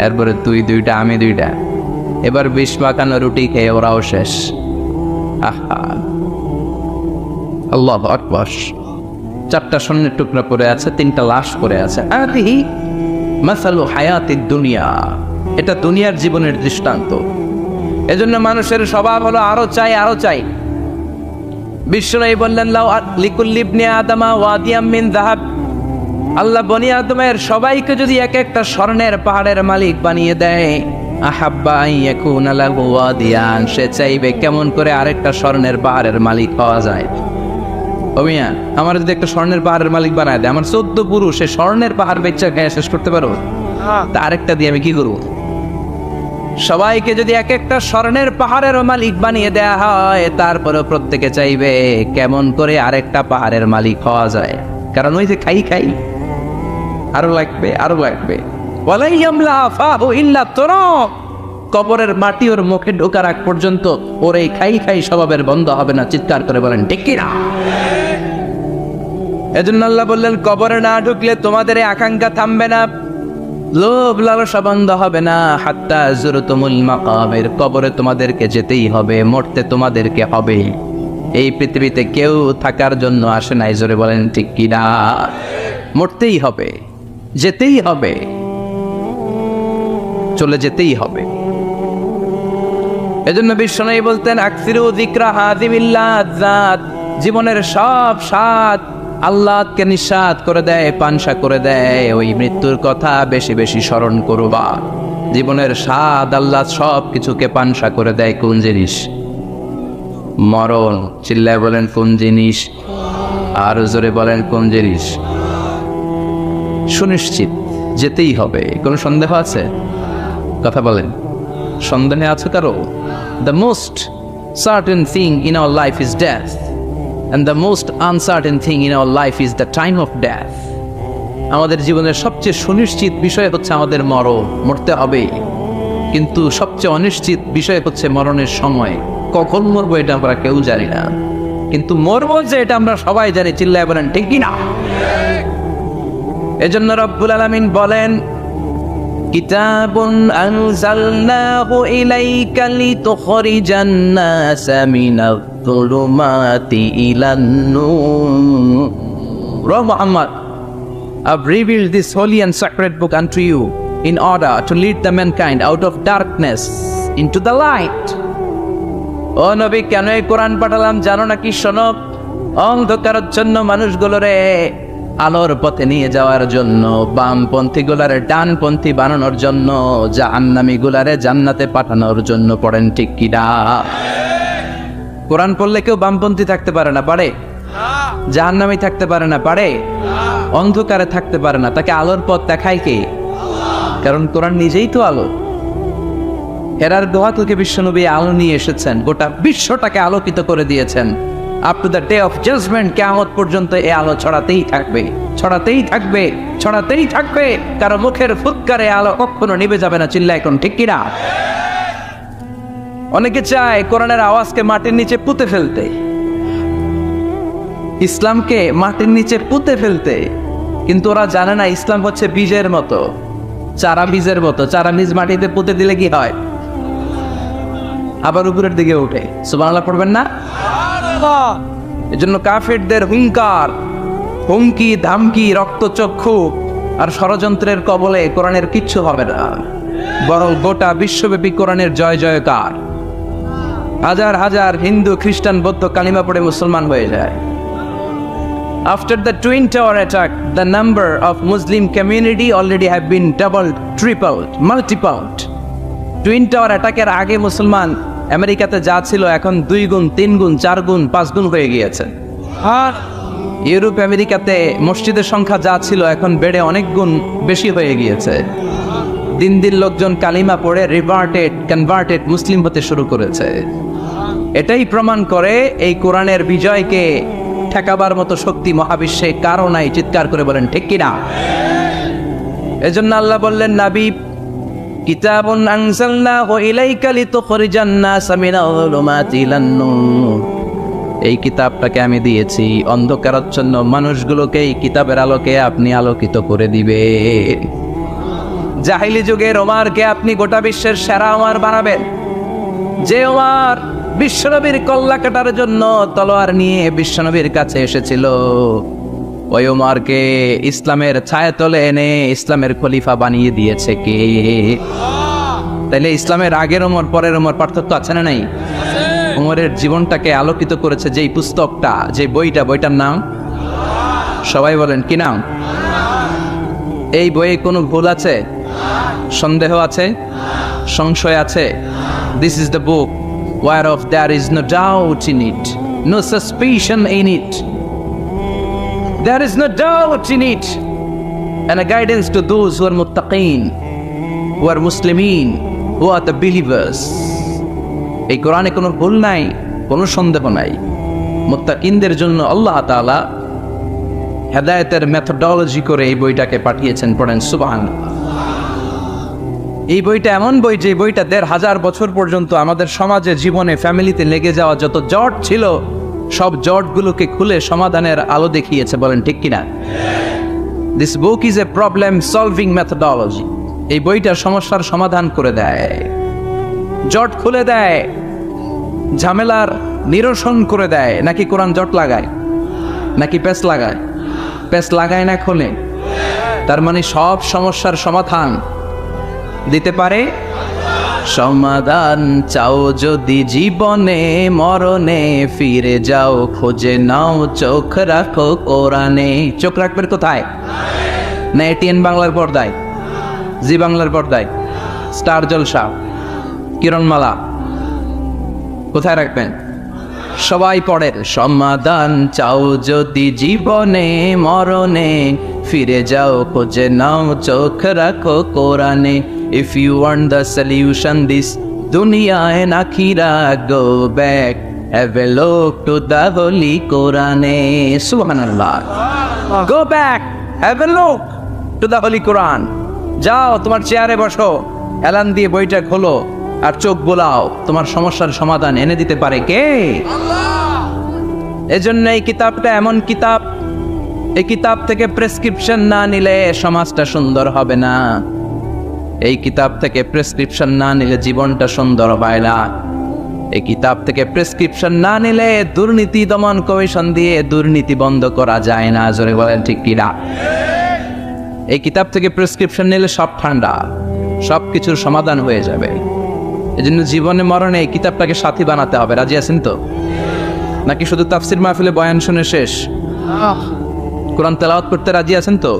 Speaker 2: এরপরে তুই 2টা, আমি 2টা। এবার বিষ মাখানো রুটি খেয়ে ওরাও শেষ। আহা, আল্লাহু আকবার। 4টা স্বর্ণের টুকরা পড়ে আছে, 3টা লাশ পড়ে আছে। আদিহি মাসালু হায়াতিদ দুনিয়া, এটা দুনিয়ার জীবনের দৃষ্টান্ত। এজন্য মানুষের স্বভাব হলো আরো চাই, আরো চাই। বিশ্বনবী বললেন লাউ লিকুল্লি ইবনি আদমা ওয়াদিয়াম মিন যাহাব, আল্লাহ বনি আদমের সবাইকে যদি এক একটা স্বর্ণের পাহাড়ের মালিক বানিয়ে দেয়, আহাব্বা আন ইয়াকুনা লাহু ওয়াদিয়ান, সে চাইবে কেমন করে আরেকটা স্বর্ণের পাহাড়ের মালিক হওয়া যায়। ও মিয়া, আমার যদি একটা স্বর্ণের পাহাড়ের মালিক বানায় দেয়, আমার 14 পুরুষ সে স্বর্ণের পাহাড় বেচা খেয়ে শেষ করতে পারো, তা আরেকটা দিয়ে আমি কি করবো? সবাইকে যদি এক একটা স্বর্ণের পাহাড়ের মালিক বানিয়ে দেয়া হয়, তারপরেও প্রত্যেকে চাইবে কেমন করে আরেকটা পাহাড়ের মালিক হওয়া যায়, কারণ ওই যে খাই খাই, আরো লাগবে আরো লাগবে। কবরের মাটি ওর মুখে ঢোকার আগ পর্যন্ত ওর এই খাই খাই স্বভাবের বন্ধ হবে না। চিৎকার করে বলেন ঠিক কিনা? এজন্য আল্লাহ বললেন, কবরে না ঢুকলে তোমাদের এই আকাঙ্ক্ষা থামবে না, লোভ লালসা বন্ধ হবে না। হাত্তা যুরতুমুল মাকাবির, কবরে তোমাদেরকে যেতেই হবে, মরতে তোমাদেরকে হবে। এই পৃথিবীতে কেউ থাকার জন্য আসে নাই, জোরে বলেন ঠিক কিনা? মরতেই হবে, যেতেই হবে, চলে যেতেই হবে। এজন্য বিশ্বনবী বলতেন, আকসিরু যিকরা হাযিমিল লাযাত, জীবনের সব স্বাদ আল্লাহকে নিঃস্বাদ করে দেয়, পানসা করে দেয়। ওই মৃত্যুর কথা বেশি বেশি স্মরণ করবা। জীবনের স্বাদ আল্লাহ সব কিছুকে পানসা করে দেয়। কোন জিনিস? মরণ। চিল্লায় বলেন কোন জিনিস? আর জোরে বলেন কোন জিনিস? সুনিশ্চিত যেতেই হবে। কোনো সন্দেহ আছে? কথা বলেন, সন্দেহে আছে কারো? The most certain thing in our life is death, and the most uncertain thing in our life is the time of death. আমাদের জীবনের সবচেয়ে সুনিশ্চিত বিষয় হচ্ছে আমাদের মরণ, মরতে হবে। কিন্তু সবচেয়ে অনিশ্চিত বিষয় হচ্ছে মরণের সময়। কখন মরবো এটা আমরা কেউ জানি না, কিন্তু মরবো যে এটা আমরা সবাই জানি। চিল্লায় বলেন ঠিক কিনা? এজন্য রব্বুল আলামিন বলেন, কিতাবুন আনজালনাহু ইলাইকা লিতুখরিজান NASA Minaj যুলুমাতি ইলান Noor. Muhammad, I've revealed this holy and sacred book unto you in order to lead the mankind out of darkness into the light. ও নবী, কেন এই কোরআন পাঠালাম জানো নাকি? শোনো, অন্ধকারের জন্য মানুষগুলোরে আলোর পথে নিয়ে যাওয়ার জন্য, বামপন্থী গুলারে ডানপন্থী বানানোর জন্য, জাহান্নামী গুলারে জান্নাতে পাঠানোর জন্য। পড়েন ঠিক কিনা? কোরআন পড়লে কেউ বামপন্থী থাকতে পারে না, পারে? জাহান্নামী থাকতে পারে না, পারে? অন্ধকারে থাকতে পারে না। তাকে আলোর পথ দেখায় কে? কারণ কোরআন নিজেই তো আলো। হেরার দোয়া থেকে বিশ্বনবী আলো নিয়ে এসেছেন, গোটা বিশ্বটাকে আলোকিত করে দিয়েছেন। Up to the day of judgement, কিয়ামত পর্যন্ত এই আলো ছড়াতেই থাকবে, ছড়াতেই থাকবে, ছড়াতেই থাকবে। কারো মুখের ফুৎকারে আলো কখনো নিভে যাবে না। চিল্লা এখন ঠিক কিনা? অনেকে চায় কোরআনের আওয়াজকে মাটির নিচে পুঁতে ফেলতে, ইসলামকে মাটির নিচে পুঁতে ফেলতে, কিন্তু ওরা জানে না ইসলাম হচ্ছে বীজের মতো, চারা বীজের মতো। চারা বীজ মাটিতে পুঁতে দিলে কি হয়? আবার উপরের দিকে উঠে। সুবহানাল্লাহ পড়বেন না? এজন্য কাফেরদের হুঙ্কার, হুমকি, ধামকি, রক্তচক্ষু আর ষড়যন্ত্রের কবলে কোরআনের কিচ্ছু হবে না, বরং গোটা বিশ্বব্যাপী কোরআনের জয় জয়কার। হাজার হাজার হিন্দু, খ্রিস্টান, বৌদ্ধ কালিমা পড়ে মুসলমান হয়ে যায়। After the Twin Tower attack, the number of Muslim community already have been doubled, tripled, multiplied. Twin Tower attack এর আগে মুসলমান আমেরিকাতে যা ছিল এখন 2 গুণ, 3 গুণ, 4 গুণ, 5 গুণ হয়ে গিয়েছে। আর ইউরোপ আমেরিকাতে মসজিদের সংখ্যা যা ছিল এখন বেড়ে অনেক গুণ বেশি হয়ে গিয়েছে। দিন দিন লোকজন কালিমা পড়ে কনভার্টেড মুসলিম হতে শুরু করেছে। এটাই প্রমাণ করে এই কোরআনের বিজয়কে ঠেকাবার মতো শক্তি মহাবিশ্বে কারো নাই। চিৎকার করে বলেন ঠিক কিনা? এজন্য আল্লাহ বললেন, নবী, কিতাবুন আনজালনাহু ইলাইকা লিতুখরিজান নাসা মিনাল যুলুমাতি ইলান নূর। এই কিতাবটাকে আমি দিয়েছি অন্ধকারাচ্ছন্ন মানুষগুলোকে এই কিতাবের আলোকে আপনি আলোকিত করে দিবেন। জাহিলি যুগের ওমরকে আপনি গোটা বিশ্বের সেরা ওমর বানাবেন। যে ওমর বিশ্বনবীর কল্লা কাটার জন্য তলোয়ার নিয়ে বিশ্বনবীর কাছে এসেছিল, ওই ওমরকে ইসলামের ছায়াতলে এনে ইসলামের খলিফা বানিয়ে দিয়েছে কে? তাইলে ইসলামের আগের ওমর পরের ওমর পার্থক্য আছে না নাই? ওমরের জীবনটাকে আলোকিত করেছে যেই পুস্তকটা, যে বইটার নাম সবাই বলেন কি নাম? এই বইয়ে কোনো ভুল আছে? সন্দেহ আছে? সংশয় আছে? This is the book whereof there is no doubt in it, no suspicion in it. There is no doubt in it, and a guidance to those who are muttaqeen, who are Muslimin, who are the believers. এই কোরআনে কোনো ভুল নাই, কোনো সন্দেহ নাই। মুত্তাকিনদের জন্য আল্লাহ তাআলা হেদায়েতের মেথোডোলজি করে এই বইটাকে পাঠিয়েছেন। পড়েন সুবহানাল্লাহ। এই বইটা এমন বই, যে বইটা ১৫০০ বছর পর্যন্ত আমাদের সমাজে, জীবনে, ফ্যামিলিতে লেগে যাওয়া যত জট ছিল সব জটগুলোকে খুলে সমাধানের আলো দেখিয়েছে। বলেন ঠিক কিনা? This book is a problem solving methodology. এই বইটা সমস্যার সমাধান করে দেয়, জট খুলে দেয়, ঝামেলার নিরসন করে দেয়। নাকি কোরআন জট লাগায়? নাকি পেস লাগায়? পেস লাগায় না, খোলে। তার মানে সব সমস্যার সমাধান দিতে পারে। সমাধান চাও যদি জীবনে, মরণে ফিরে যাও, খোঁজে নাও, চোখ রাখো কোরআনে। চোখ রাখবেন কোথায়? না এটিএন বাংলার পর্দায়, জি বাংলার পর্দায়, স্টার জলসা, কিরণমালা, কোথায় রাখবেন? সবাই পড়েন। সমাধান চাও যদি জীবনে, মরণে ফিরে যাও, খোঁজে নাও, চোখ রাখো কোরআনে। If you want the solution this dunya and akhirah, go back, have a look to the holy Quran. Subhanallah. Go back, have a look to the holy Quran. যাও তোমার চেয়ারে বসো, এলান দিয়ে বইটা খোলো আর চোখ বোলাও। তোমার সমস্যার সমাধান এনে দিতে পারে কে? আল্লাহ। এজন্য এই কিতাবটা এমন কিতাব, এই কিতাব থেকে প্রেসক্রিপশন না নিলে সমাজটা সুন্দর হবে না। এই কিতাব থেকে প্রেসক্রিপশন না নিলে জীবনটা সুন্দর হয় না। এই কিতাব থেকে প্রেসক্রিপশন না নিলে দুর্নীতি দমন কমিশন দিয়ে দুর্নীতি বন্ধ করা যায় না। জোরে বলেন ঠিক কিনা? এই কিতাব থেকে প্রেসক্রিপশন নিলে সব ঠান্ডা, সব কিছুর সমাধান হয়ে যাবে। এজন্য জীবনে মরণে এই কিতাবটাকে সাথী বানাতে হবে। রাজি আছেন তো? নাকি শুধু তাফসির মাহফিলে বয়ান শুনে শেষ? কোরআন তেলাওয়াত করতে রাজি আছেন তো?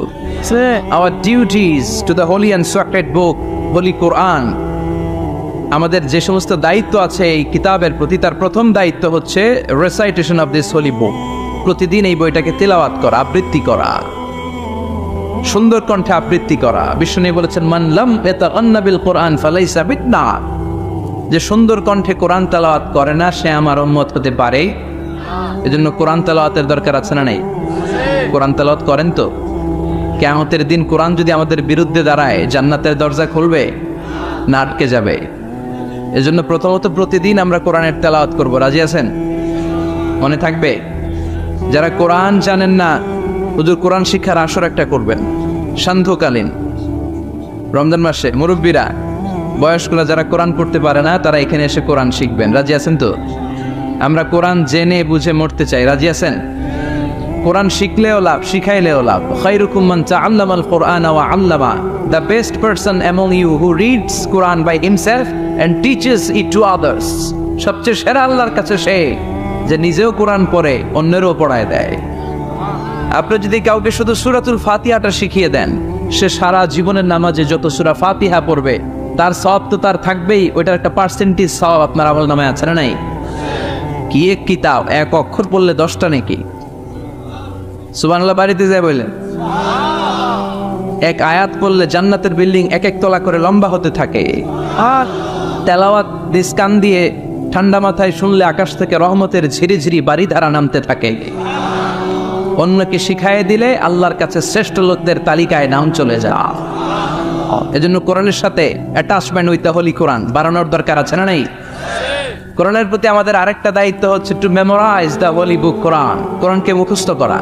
Speaker 2: Our duties to the holy and sacred book, holy Quran. আমাদের যে সমস্ত দায়িত্ব আছে এই কিতাবের প্রতি, তার প্রথম দায়িত্ব হচ্ছে রেসাইটেশন অফ দিস হোলি বুক। প্রতিদিন এই বইটাকে তেলাওয়াত করা, আবৃত্তি করা, সুন্দর কণ্ঠে আবৃত্তি করা। বিষ্ণু বলেছেন, মান লাম ইয়াতাগান্না বিল কোরআন ফালাইসা বিন্না। যে সুন্দর কণ্ঠে কোরআন তেলাওয়াত করে না, সে আমার উম্মত হতে পারে। এজন্য কোরআন তেলাওয়াতের দরকার আছে না নেই? কোরআন তেলাওয়াত করেন তো? কিয়ামতের দিন কোরআন যদি আমাদের বিরুদ্ধে দাঁড়ায়, জান্নাতের দরজা খুলবে না আটকে যাবে? এজন্য প্রথমত প্রতিদিন আমরা কোরআনের তেলাওয়াত করব। রাজি আছেন? মনে থাকবে? যারা কোরআন জানেন না, হুজুর কোরআন শিক্ষার আসর একটা করবেন সান্ধ্যকালীন রমজান মাসে। মুরব্বীরা, বয়স্করা যারা কোরআন পড়তে পারে না, তারা এখানে এসে কোরআন শিখবেন। রাজি আছেন তো? আমরা কোরআন জেনে বুঝে মরতে চাই। রাজি আছেন? কোরআন শিখলেও লাভ, শিখাইলেও লাভ। খায়রুকুম মান তাআল্লামাল কুরআন ওয়া আল্লামা। The best person among you who reads Quran by himself and teaches it to others. সবচেয়ে সেরা আল্লাহর কাছে সে যে নিজেও কোরআন পড়ে, অন্যেরও পড়ায় দেয়। আপনি যদি কাউকে শুধু সূরাতুল ফাতিহাটা শিখিয়ে দেন, সে সারা জীবনের নামাজে যত সূরা ফাতিহা পড়বে তার সওয়াব তো তার থাকবেই, ওইটার একটা পার্সেন্টেজ সওয়াব আপনার আমলনামায় আছে না নাই? কি এক কিতাব, এক অক্ষর পড়লে 10টা নাকি? সুবহানাল্লাহ বাড়িতে যায় বললেন। এক আয়াত পড়লে জান্নাতের বিল্ডিং এক এক তলা করে লম্বা হতে থাকে। আর তেলাওয়াত দিস কান দিয়ে ঠান্ডা মাথায় শুনলে আকাশ থেকে রহমতের ঝিরি ঝিরি বাড়িধারা নামতে থাকে। অন্যকে শিখাইয়ে দিলে আল্লাহর কাছে শ্রেষ্ঠ লোকদের তালিকায় নাম চলে যায়। এজন্য কোরআনের সাথে অ্যাটাচমেন্ট উইথ দ্য হোলি কোরআন বাড়ানোর দরকার আছে না নেই? কোরআনের প্রতি আমাদের আরেকটা দায়িত্ব হচ্ছে টু মেমোরাইজ দ্য হোলি বুক কোরআন। কোরআনকে মুখস্থ করা।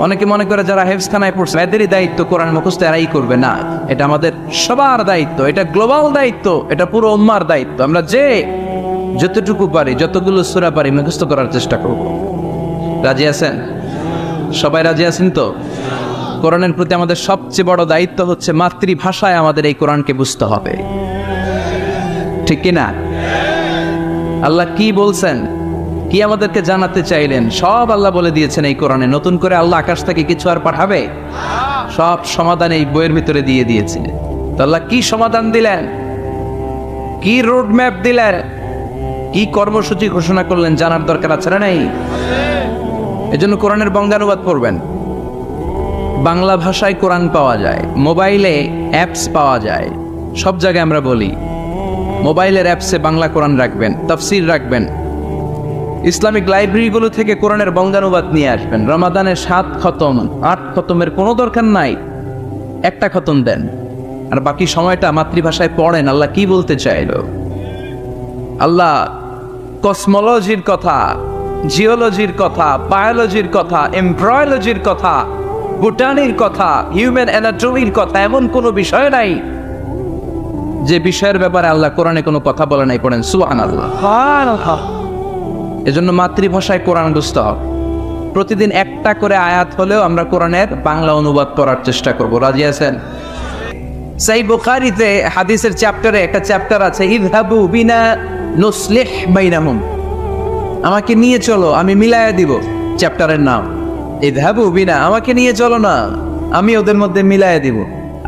Speaker 2: অনেকে মনে করে যারা হেফজখানায় পড়ছে এদেরই দায়িত্ব কোরআন মুখস্থ, এরাই করবে না। এটা আমাদের সবার দায়িত্ব, এটা গ্লোবাল দায়িত্ব, এটা পুরো উম্মার দায়িত্ব। আমরা যে যতটুকু পারি, যতগুলো সূরা পারি মুখস্থ করার চেষ্টা করব। রাজি আছেন? সবাই রাজি আছেন তো? কোরআনের প্রতি আমাদের সবচেয়ে বড় দায়িত্ব হচ্ছে মাতৃভাষায় আমাদের এই কোরআনকে বুঝতে হবে। ঠিক কিনা? আল্লাহ কি বলছেন, কি আমাদেরকে জানাতে চাইলেন, সব আল্লাহ বলে দিয়েছেন এই কোরআনে। নতুন করে আল্লাহ আকাশ থেকে কিছু আর পাঠাবে? সব সমাধান এই বইয়ের ভিতরে দিয়ে দিয়েছে। তো আল্লাহ কি সমাধান দিলেন, কি রোড ম্যাপ দিলেন, কি কর্মসূচি ঘোষণা করলেন, জানার দরকার আছে না নাই? এজন্য কোরআনের বঙ্গানুবাদ পড়বেন। বাংলা ভাষায় কোরআন পাওয়া যায়, মোবাইলে অ্যাপস পাওয়া যায়, সব জায়গায় আমরা বলি মোবাইলের অ্যাপসে বাংলা কোরআন রাখবেন, তাফসির রাখবেন, ইসলামিক লাইব্রেরিগুলো থেকে কোরআনের বঙ্গানুবাদ নিয়ে আসবেন। রমাদানে 7 খতম 8 খতমের কোনো দরকার নাই, একটা খতম দেন, আর বাকি সময়টা মাতৃভাষায় পড়েন আল্লাহ কি বলতে চাইলো। আল্লাহ কসমোলজির কথা, জিওলজির কথা, বায়োলজির কথা, এমব্রয়োলজির কথা, বোটানির কথা, হিউম্যান অ্যানাটমির কথা, এমন কোনো বিষয় নাই যে বিষয়ের ব্যাপারে আল্লাহ কোরআনে কোনো কথা বলে নাই। পড়েন সুবহানাল্লাহ। এজন্য মাতৃভাষায় কোরআন বুঝতে হবে। প্রতিদিন একটা করে আয়াত হলেও আমরা কোরআনের বাংলা অনুবাদ করার চেষ্টা করব। রাজি আছেন? সহিহ বুখারীতে হাদিসের চ্যাপ্টারে একটা চ্যাপ্টার আছে, ইযহাবু বিনা নুসলিহ বাইনাহুম, আমাকে নিয়ে চলো আমি মিলায়া দিব। চ্যাপ্টারের নাম ইযহাবু বিনা, আমাকে নিয়ে চলো না আমি ওদের মধ্যে মিলায়া দিব।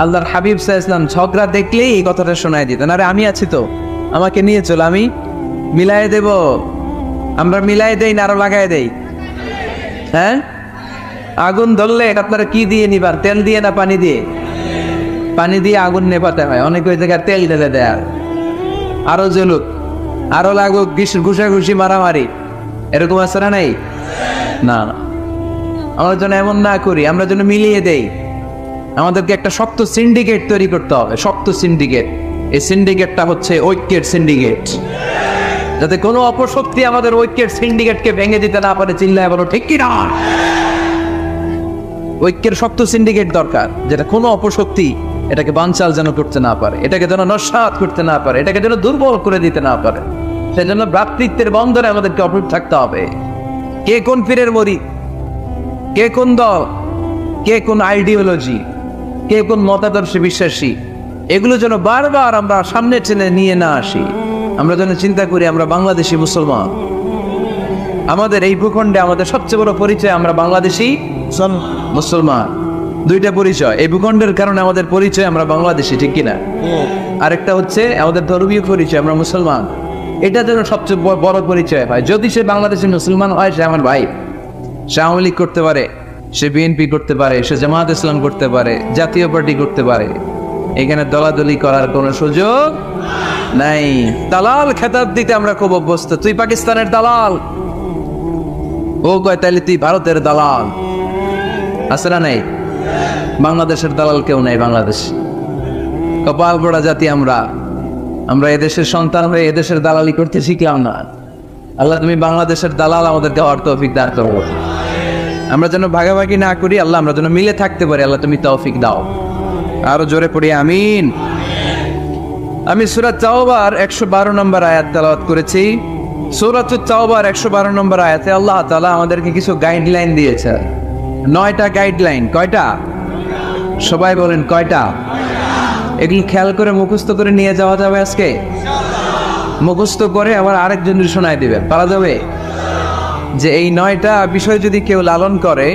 Speaker 2: আল্লাহর হাবিব সাল্লাল্লাহু আলাইহি ওয়াসাল্লাম ঝগড়া দেখলেই এই কথাটা শোনায় দিতেন, আরে আমি আছি তো, আমাকে নিয়ে চলো আমি মিলায়া দেব। আমরা মিলাই দেই না আরো লাগাই দেই? হ্যাঁ, আগুন ধরলে আপনারা কি দিয়ে নিবার, তেল দিয়ে না পানি দিয়ে? পানি দিয়ে আগুন নেভাতে হয়, অনেক ওই জায়গায় তেল ঢেলে দেয়, আরো জ্বলুক, আরো লাগুক, ঘুষাঘুষি মারামারি, এরকম আছে না? নাই না, আমরা যেন এমন না করি, আমরা যেন মিলিয়ে দেই। আমাদেরকে একটা শক্ত সিন্ডিকেট তৈরি করতে হবে, শক্ত সিন্ডিকেট। এই সিন্ডিকেটটা হচ্ছে ঐক্যের সিন্ডিকেট, যাতে কোনো অপশক্তি আমাদের ঐক্যের সিন্ডিকেটকে ভেঙে দিতে না পারে। চিল্লায় বলো ঠিক কিনা? ঐক্যের শক্ত সিন্ডিকেট দরকার, যেটা কোনো অপশক্তি এটাকে বানচাল যেন করতে না পারে, এটাকে যেন নস্যাৎ করতে না পারে, এটাকে যেন দুর্বল করে দিতে না পারে। সেজন্য ভ্রাতৃত্বের বন্ধনে আমাদেরকে অটুট থাকতে হবে। কে কোন পীরের মরিদ, কে কোন দল, কে কোন আইডিওলজি, কে কোন মতাদর্শে বিশ্বাসী, এগুলো যেন বারবার আমরা সামনে টেনে নিয়ে না আসি। আমরা যেন চিন্তা করি আমরা বাংলাদেশি মুসলমান। আমাদের এই ভূখণ্ডে আমাদের সবচেয়ে বড় পরিচয় আমরা বাংলাদেশি মুসলমান। দুইটা পরিচয়, এই ভূখণ্ডের কারণে আমাদের পরিচয় আমরা বাংলাদেশি, ঠিক কিনা? আরেকটা হচ্ছে আমাদের ধর্মীয় পরিচয়, আমরা মুসলমান। এটা যেন সবচেয়ে বড় পরিচয় হয়। যদি সে বাংলাদেশি মুসলমান হয়, সে আমার ভাই, সে আওয়ামী লীগ করতে পারে, সে বিএনপি করতে পারে, সে জামায়াত ইসলাম করতে পারে, জাতীয় পার্টি করতে পারে, এখানে দলাদলি করার কোনো সুযোগ নাই। দালাল খেতাব দিতে আমরা খুব অভ্যস্ত। তুই পাকিস্তানের দালাল, ও কয় তাইলে তুই ভারতের দালাল। আছে না নাই? বাংলাদেশের দালাল কেউ নাই। বাংলাদেশ কপাল পোড়া জাতি আমরা। আমরা এদেশের সন্তান হয়ে এদেশের দালালি করতে শিখলাম না। আল্লাহ তুমি বাংলাদেশের দালাল আমাদেরকে হওয়ার তৌফিক দান করো। আমরা যেন ভাগাভাগি না করি, আল্লাহ আমরা যেন মিলে থাকতে পারি, আল্লাহ তুমি তৌফিক দাও। আরো জোরে পড়ি আমিন। আমি সূরা তাওবার 112 নম্বর আয়াত তেলাওয়াত করেছি। সূরাতুত তাওবার 112 নম্বর আয়াতে আল্লাহ তাআলা আমাদেরকে কিছু গাইডলাইন দিয়েছে। 9টা গাইডলাইন। কয়টা? সবাই বলেন কয়টা? এগুলি খেয়াল করে মুখস্থ করে নিয়ে যাওয়া যাবে আজকে? মুখস্থ করে আবার আরেকজনের শোনায় দিবেন, পারা যাবে? যে এই 9টা বিষয় যদি কেউ লালন করে,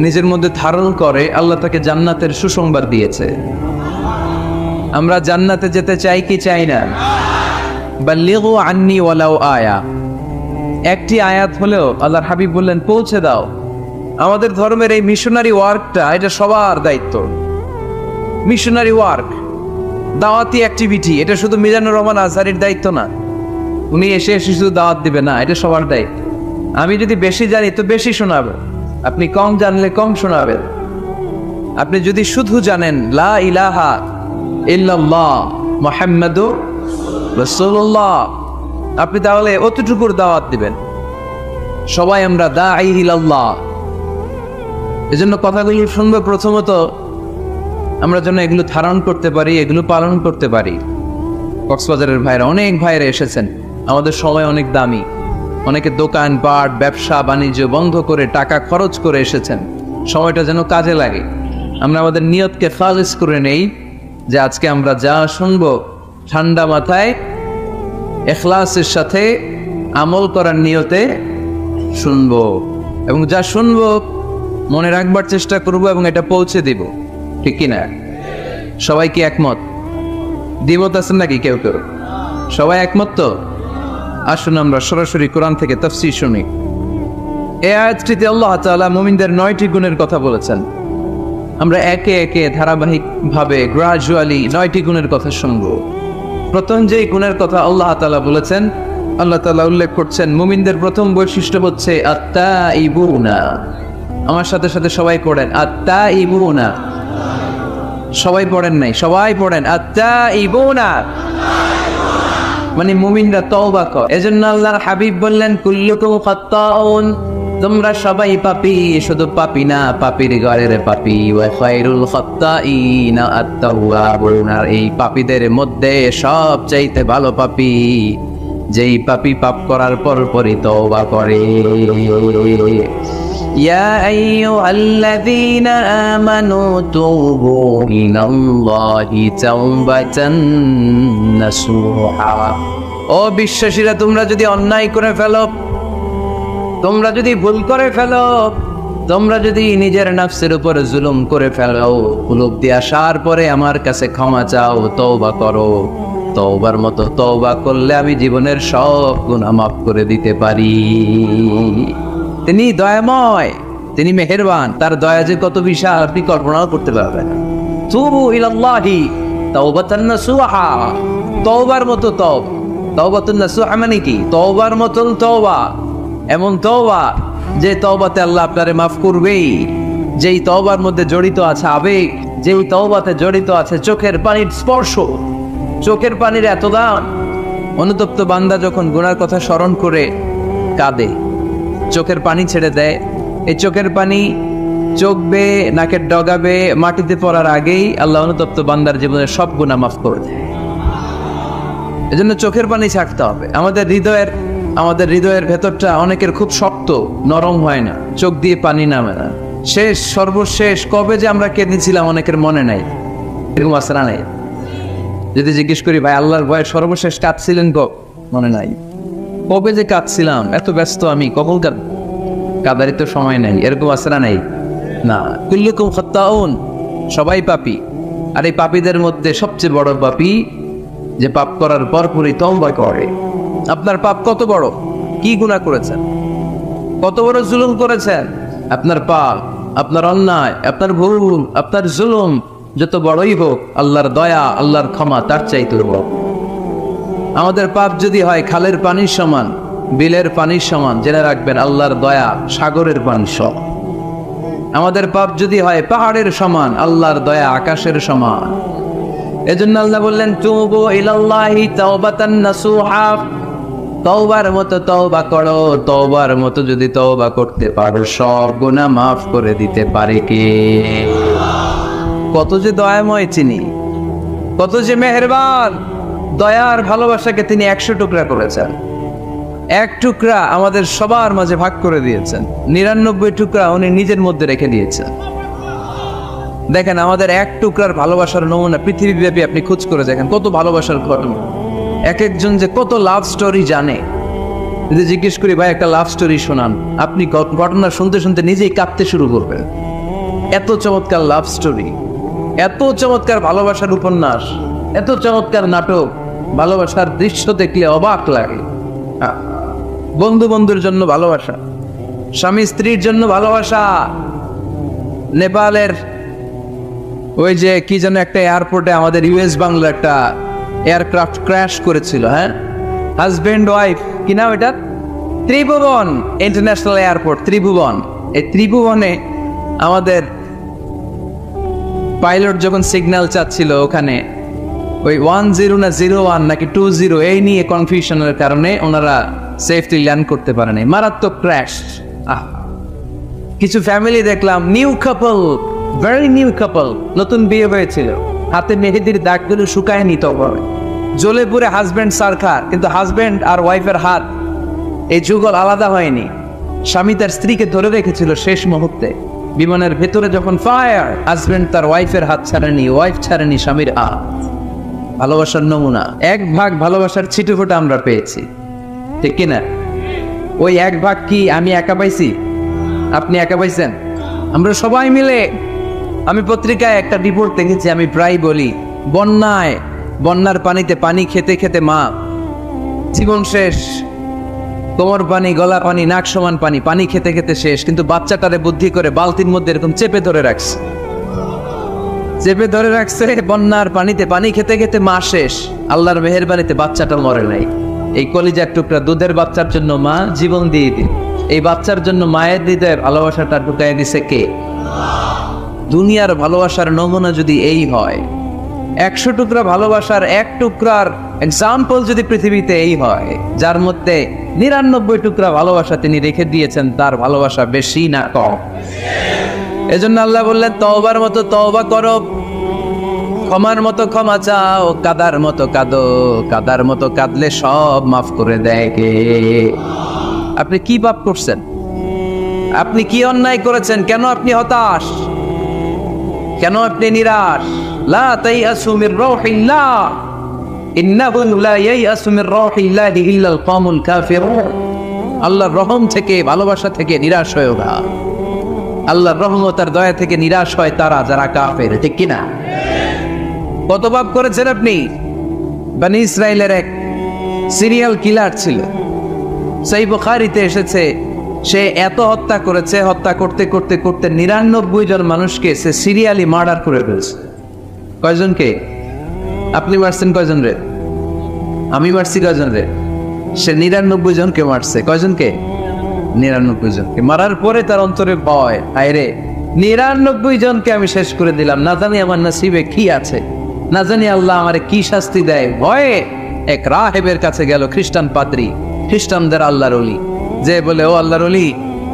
Speaker 2: নিজের মধ্যে ধারণ করে, আল্লাহ তাকে জান্নাতের সুসংবাদ দিয়েছে। আমরা জান্নাতে যেতে চাই কি চাই না? বাল্লিগু আন্নি ওয়ালাউ আয়া, একটি আয়াত হলেও আল্লাহর হাবিব বললেন পৌঁছে দাও। আমাদের ধর্মের এই মিশনারি ওয়ার্কটা, এটা সবার দায়িত্ব। মিশনারি ওয়ার্ক, দাওয়াতি অ্যাক্টিভিটি, এটা শুধু মিজানুর রহমান আজহারীর দায়িত্ব না। উনি এসে শুধু দাওয়াত দিবে না, এটা সবার দায়িত্ব। আমি যদি বেশি জানি তো বেশি শোনাবো, আপনি কম জানলে কম শোনাবেন। আপনি যদি শুধু জানেন লা ইলাহা ইল্লাল্লাহ মুহাম্মাদুর রাসূলুল্লাহ, আপনি তাহলে অতটুকুর দাওয়াত দিবেন। সবাই আমরা দাঈ ইলাল্লাহ। এজন্য কথাগুলো শুনবো, প্রথমত আমরা যেন এগুলো ধারণ করতে পারি, এগুলো পালন করতে পারি। কক্সবাজারের ভাইরা, অনেক ভাইরা এসেছেন, আমাদের সময় অনেক দামি। অনেকে দোকান পাট ব্যবসা বাণিজ্য বন্ধ করে টাকা খরচ করে এসেছেন, সময়টা যেন কাজে লাগে। আমরা আমাদের নিয়তকে খালিস করে নেই, যে আজকে আমরা যা শুনবো ঠান্ডা মাথায় ইখলাসের সাথে আমল করার নিয়তে শুনবো, এবং যা শুনবো মনে রাখবার চেষ্টা করব এবং এটা পৌঁছে দিব, ঠিক কিনা? সবাই কি একমত? দ্বিমত আছেন নাকি কেউ কেউ? সবাই একমত তো? আসুন আমরা সরাসরি কোরআন থেকে তাফসীর শুনি। এই আয়াতটিতে আল্লাহ তাআলা মুমিনদের 9টি গুণের কথা বলেছেন। আমরা একে একে ধারাবাহিকভাবে গ্রাজুয়ালি 9টি গুণের কথা শুনব। প্রথম যেই গুণের কথা আল্লাহ তাআলা বলেছেন, আল্লাহ তাআলা উল্লেখ করছেন মুমিনদের প্রথম বৈশিষ্ট্য হচ্ছে আত্তাইবুনা। আমার সাথে সাথে সবাই পড়েন আত্তাইবুনা। সবাই পড়েন নাই, সবাই পড়েন আত্তাইবুনা, মানে মুমিনরা তওবা করে। এজন্য আল্লাহর হাবিব বললেন কুল্লুকুম খাত্তাউন, তোমরা সবাই পাপী, শুধু পাপী না, পাপীর ঘরের পাপী। ওয়া খায়রুল খাত্তাইনা আত-তাওয়াবুন, আর এই পাপীদের মধ্যে সবচাইতে ভালো পাপী যেই পাপী পাপ করার পরপরই তওবা করে। ইয়া আইয়ুহাল্লাযীনা আমানু তুবু ইলাল্লাহি তাওবাতান নাসুহা। ও বিশ্বাসীরা, তোমরা যদি অন্যায় করে ফেলো, তোমরা যদি ভুল করে ফেলো, তোমরা যদি নিজের নফসের উপর জুলুম করে ফেলো, উপলব্ধি আসার পরে আমার কাছে ক্ষমা চাও, তওবা করো। তওবার মতো তওবা করলে আমি জীবনের সব গুনাহ মাফ করে দিতে পারি। তিনি দয়াময়, তিনি মেহেরবান, তার দয়া যে কত বিশাল আপনি কল্পনাও করতে পারবেন। তুবু ইলাল্লাহি তাওবাতান নাসুহা, তওবার মতো তওবা। তাওবাতুন নাসুহা মানে কি? তওবার মতন তওবা, এমন তওবা যে তওবাতে আল্লাহ আপনারে মাফ করবেই, যেই তওবার মধ্যে জড়িত আছে আবেগ, যেই তওবাতে জড়িত আছে চোখের পানির স্পর্শ। চোখের পানির এত দাম, অনুতপ্ত বান্দা যখন গুনার কথা স্মরণ করে কাঁদে, চোখের পানি ছেড়ে দেয়, এই চোখের পানি চোখ বেয়ে নাকের ডগাবে মাটিতে পড়ার আগেই আল্লাহ অনুতপ্ত বান্দার জীবনের সব গুনাহ মাফ করে দেয়। এজন্য চোখের পানি ছাড়তে হবে। আমাদের হৃদয়ের ভেতরটা অনেকের খুব শক্ত, নরম হয় না, চোখ দিয়ে পানি নামে না। সর্বশেষ কবে যে আমরা কেঁদেছিলাম অনেকের মনে নাই, এরকম আছে না? নাই? যদি জিজ্ঞেস করি ভাই আল্লাহর ভয়ে সর্বশেষ কাঁদছিলেন মনে নাই। কবে যে কাঁদছিলাম, এত ব্যস্ত আমি, কখন কাঁদারই তো সময় নাই, এরকম আছে না? নাই না। কুল্লুকুম খাত্তাউন, সবাই পাপী, আর এই পাপীদের মধ্যে সবচেয়ে বড় পাপী যে পাপ করার পরপরই তওবা করে। আপনার পাপ কত বড়, কি গুনাহ করেছেন, কত বড় জুলুম করেছেন, আপনার পাপ, আপনার অন্যায়, আপনার ভুল, আপনার জুলুম যত বড়ই হোক, আল্লাহর দয়া, আল্লাহর ক্ষমা তার চাইতে বড়। আমাদের পাপ যদি হয় খালের পানির সমান, বিলের পানির সমান, জেনে রাখবেন আল্লাহর দয়া সাগরের পানির সমান। আমাদের পাপ যদি হয় পাহাড়ের সমান, আল্লাহর দয়া আকাশের সমান। এজন্য আল্লাহ বললেন তুবু ইলাল্লাহি তাওবাতান নাসুহা, তওবার মতো তওবা করো। তওবার মতো যদি তওবা করতে পারো, সব গুনাহ মাফ করে দিতে পারে কে? কত যে দয়াময় তিনি, কত যে মেহেরবান। দয়ার ভালোবাসাকে তিনি 100 টুকরা করেছেন। এক টুকরা আমাদের সবার মাঝে ভাগ করে দিয়েছেন, 99 টুকরা উনি নিজের মধ্যে রেখে দিয়েছেন। দেখেন আমাদের এক টুকরার ভালোবাসার নমুনা পৃথিবীব্যাপী আপনি খোঁজ করে দেখেন, কত ভালোবাসার ঘটনা। এক একজন যে কত লাভ স্টোরি জানে। যদি জিজ্ঞেস করি ভাই একটা লাভ স্টোরি শোনান, আপনি ঘটনা শুনতে শুনতে নিজেই কাঁদতে শুরু করবেন। এত চমৎকার লাভ স্টোরি, এত চমৎকার ভালোবাসার উপন্যাস, এত চমৎকার নাটক, ভালোবাসার দৃশ্য দেখলে অবাক লাগে। বন্ধু বন্ধুর জন্য ভালোবাসা, স্বামী স্ত্রীর জন্য ভালোবাসা। নেপালের ওই যে কি যেন একটা এয়ারপোর্টে আমাদের ইউএস বাংলা একটা এয়ারক্রাফট ক্র্যাশ করেছিল, হ্যাঁ, হাজবেন্ড ওয়াইফ, কি নাম এটা? ত্রিভুবন ইন্টারন্যাশনাল এয়ারপোর্ট, ত্রিভুবন। এই ত্রিভুবনে আমাদের পাইলট যখন সিগন্যাল চাচ্ছিল, ওখানে ওই 10 না 01 নাকি 20 এই নিয়ে কনফিউশনের কারণে ওনারা সেফলি ল্যান্ড করতে পারে নাই, মারাত্মক ক্র্যাশ। কিছু ফ্যামিলি দেখলাম, নিউ কাপল, ভেরি নিউ কাপল, নতুন বিয়ে হয়েছিল, হাতে মেহেদির দাগগুলো শুকায়নি, তখন জ্বলে পুরে হাজব্যান্ড সারখার, কিন্তু হাজব্যান্ড আর ওয়াইফের হাত এই যুগল আলাদা হয়নি। স্বামী তার স্ত্রীকে ধরে রেখেছিল শেষ মুহূর্তে। বিমানের ভেতরে যখন ফায়ার, হাজব্যান্ড তার ওয়াইফের হাত ছাড়েনি, ওয়াইফ ছাড়েনি স্বামীর হাত। ভালোবাসার নমুনা। 1 ভাগ ভালোবাসার ছিটেফোঁটা আমরা পেয়েছি, ঠিক কিনা? ওই 1 ভাগ কি আমি একা পাইছি? আপনি একা পাইছেন? আমরা সবাই মিলে। আমি পত্রিকায় একটা রিপোর্ট দেখেছি, আমি প্রায় বলি, বন্যার পানিতে পানি খেতে খেতে মা জীবন শেষ, কোমর পানি, গলা পানি, নাক সমান পানি, পানি খেতে খেতে শেষ, কিন্তু বাচ্চাটারে বুদ্ধি করে বালতির মধ্যে এরকম চেপে ধরে রাখছে। চেপে ধরে রাখছে বন্যার পানিতে, পানি খেতে খেতে মাস শেষ, আল্লাহর মেহেরবানিতে বাচ্চাটা মরে নাই। এই কলিজার টুকরা দুধের বাচ্চার জন্য মা জীবন দিয়ে দিল। এই বাচ্চার জন্য মায়ের হৃদয়ের ভালোবাসাটা ঢুকাই দিছে কে? দুনিয়ার ভালোবাসার নমুনা যদি এই হয়, 100 টুকরা ভালোবাসার এক টুকরার এক্সাম্পল যদি পৃথিবীতে এই হয়, যার মধ্যে 99 টুকরা ভালোবাসা তিনি রেখে দিয়েছেন, তার ভালোবাসা বেশি না কম? এজন্য আল্লাহ বললেন, তওবার মতো তওবা করো, ক্ষমার মতো ক্ষমা চাও, কাদার মতো কাঁদো, কাদার মতো কাঁদলে সব মাফ করে দেয় কে? আপনি কি পাপ করছেন? আপনি কি অন্যায় করেছেন? কেন আপনি হতাশ? কেন আপনি নিরাশ? লা তাইয়াসু মির রাউহিল্লাহ, ইন্নাহু লা ইয়াইয়াসু মির রাউহিল্লাহি ইল্লাল কওমুল কাফিরুন। আল্লাহর রহম থেকে, ভালোবাসা থেকে নিরাশ হয়ো না। আল্লাহর রহমত আর দয়া থেকে নিরাশ হয় তারা যারা কাফের, ঠিক কিনা? কত পাপ করেছেন আপনি? বনি ইসরাইলের এক সিরিয়াল কিলার ছিল, সহিহ বুখারীতে এসেছে, সে এত হত্যা করেছে, হত্যা করতে করতে করতে 99 জন মানুষকে সে সিরিয়ালি মার্ডার করে ফেলছে। কয়জনকে? আপনি মারছেন কয়জন রে? আমি মারছি কয়জন রে? সে 99 জনকে মারছে। কয়জনকে? 99 জনকে। মারার পরে তার অন্তরে ভয়, আরে 99 জনকে আমি শেষ করে দিলাম, না জানি আমার নসিবে কি আছে, না জানি আল্লাহ আমারে কি শাস্তি দেয়। ভয়ে এক রাহেবের কাছে গেল, খ্রিস্টান পাদ্রী, খ্রিস্টানদের আল্লাহর ওলি, যে বলে, ও আল্লাহর ওলি,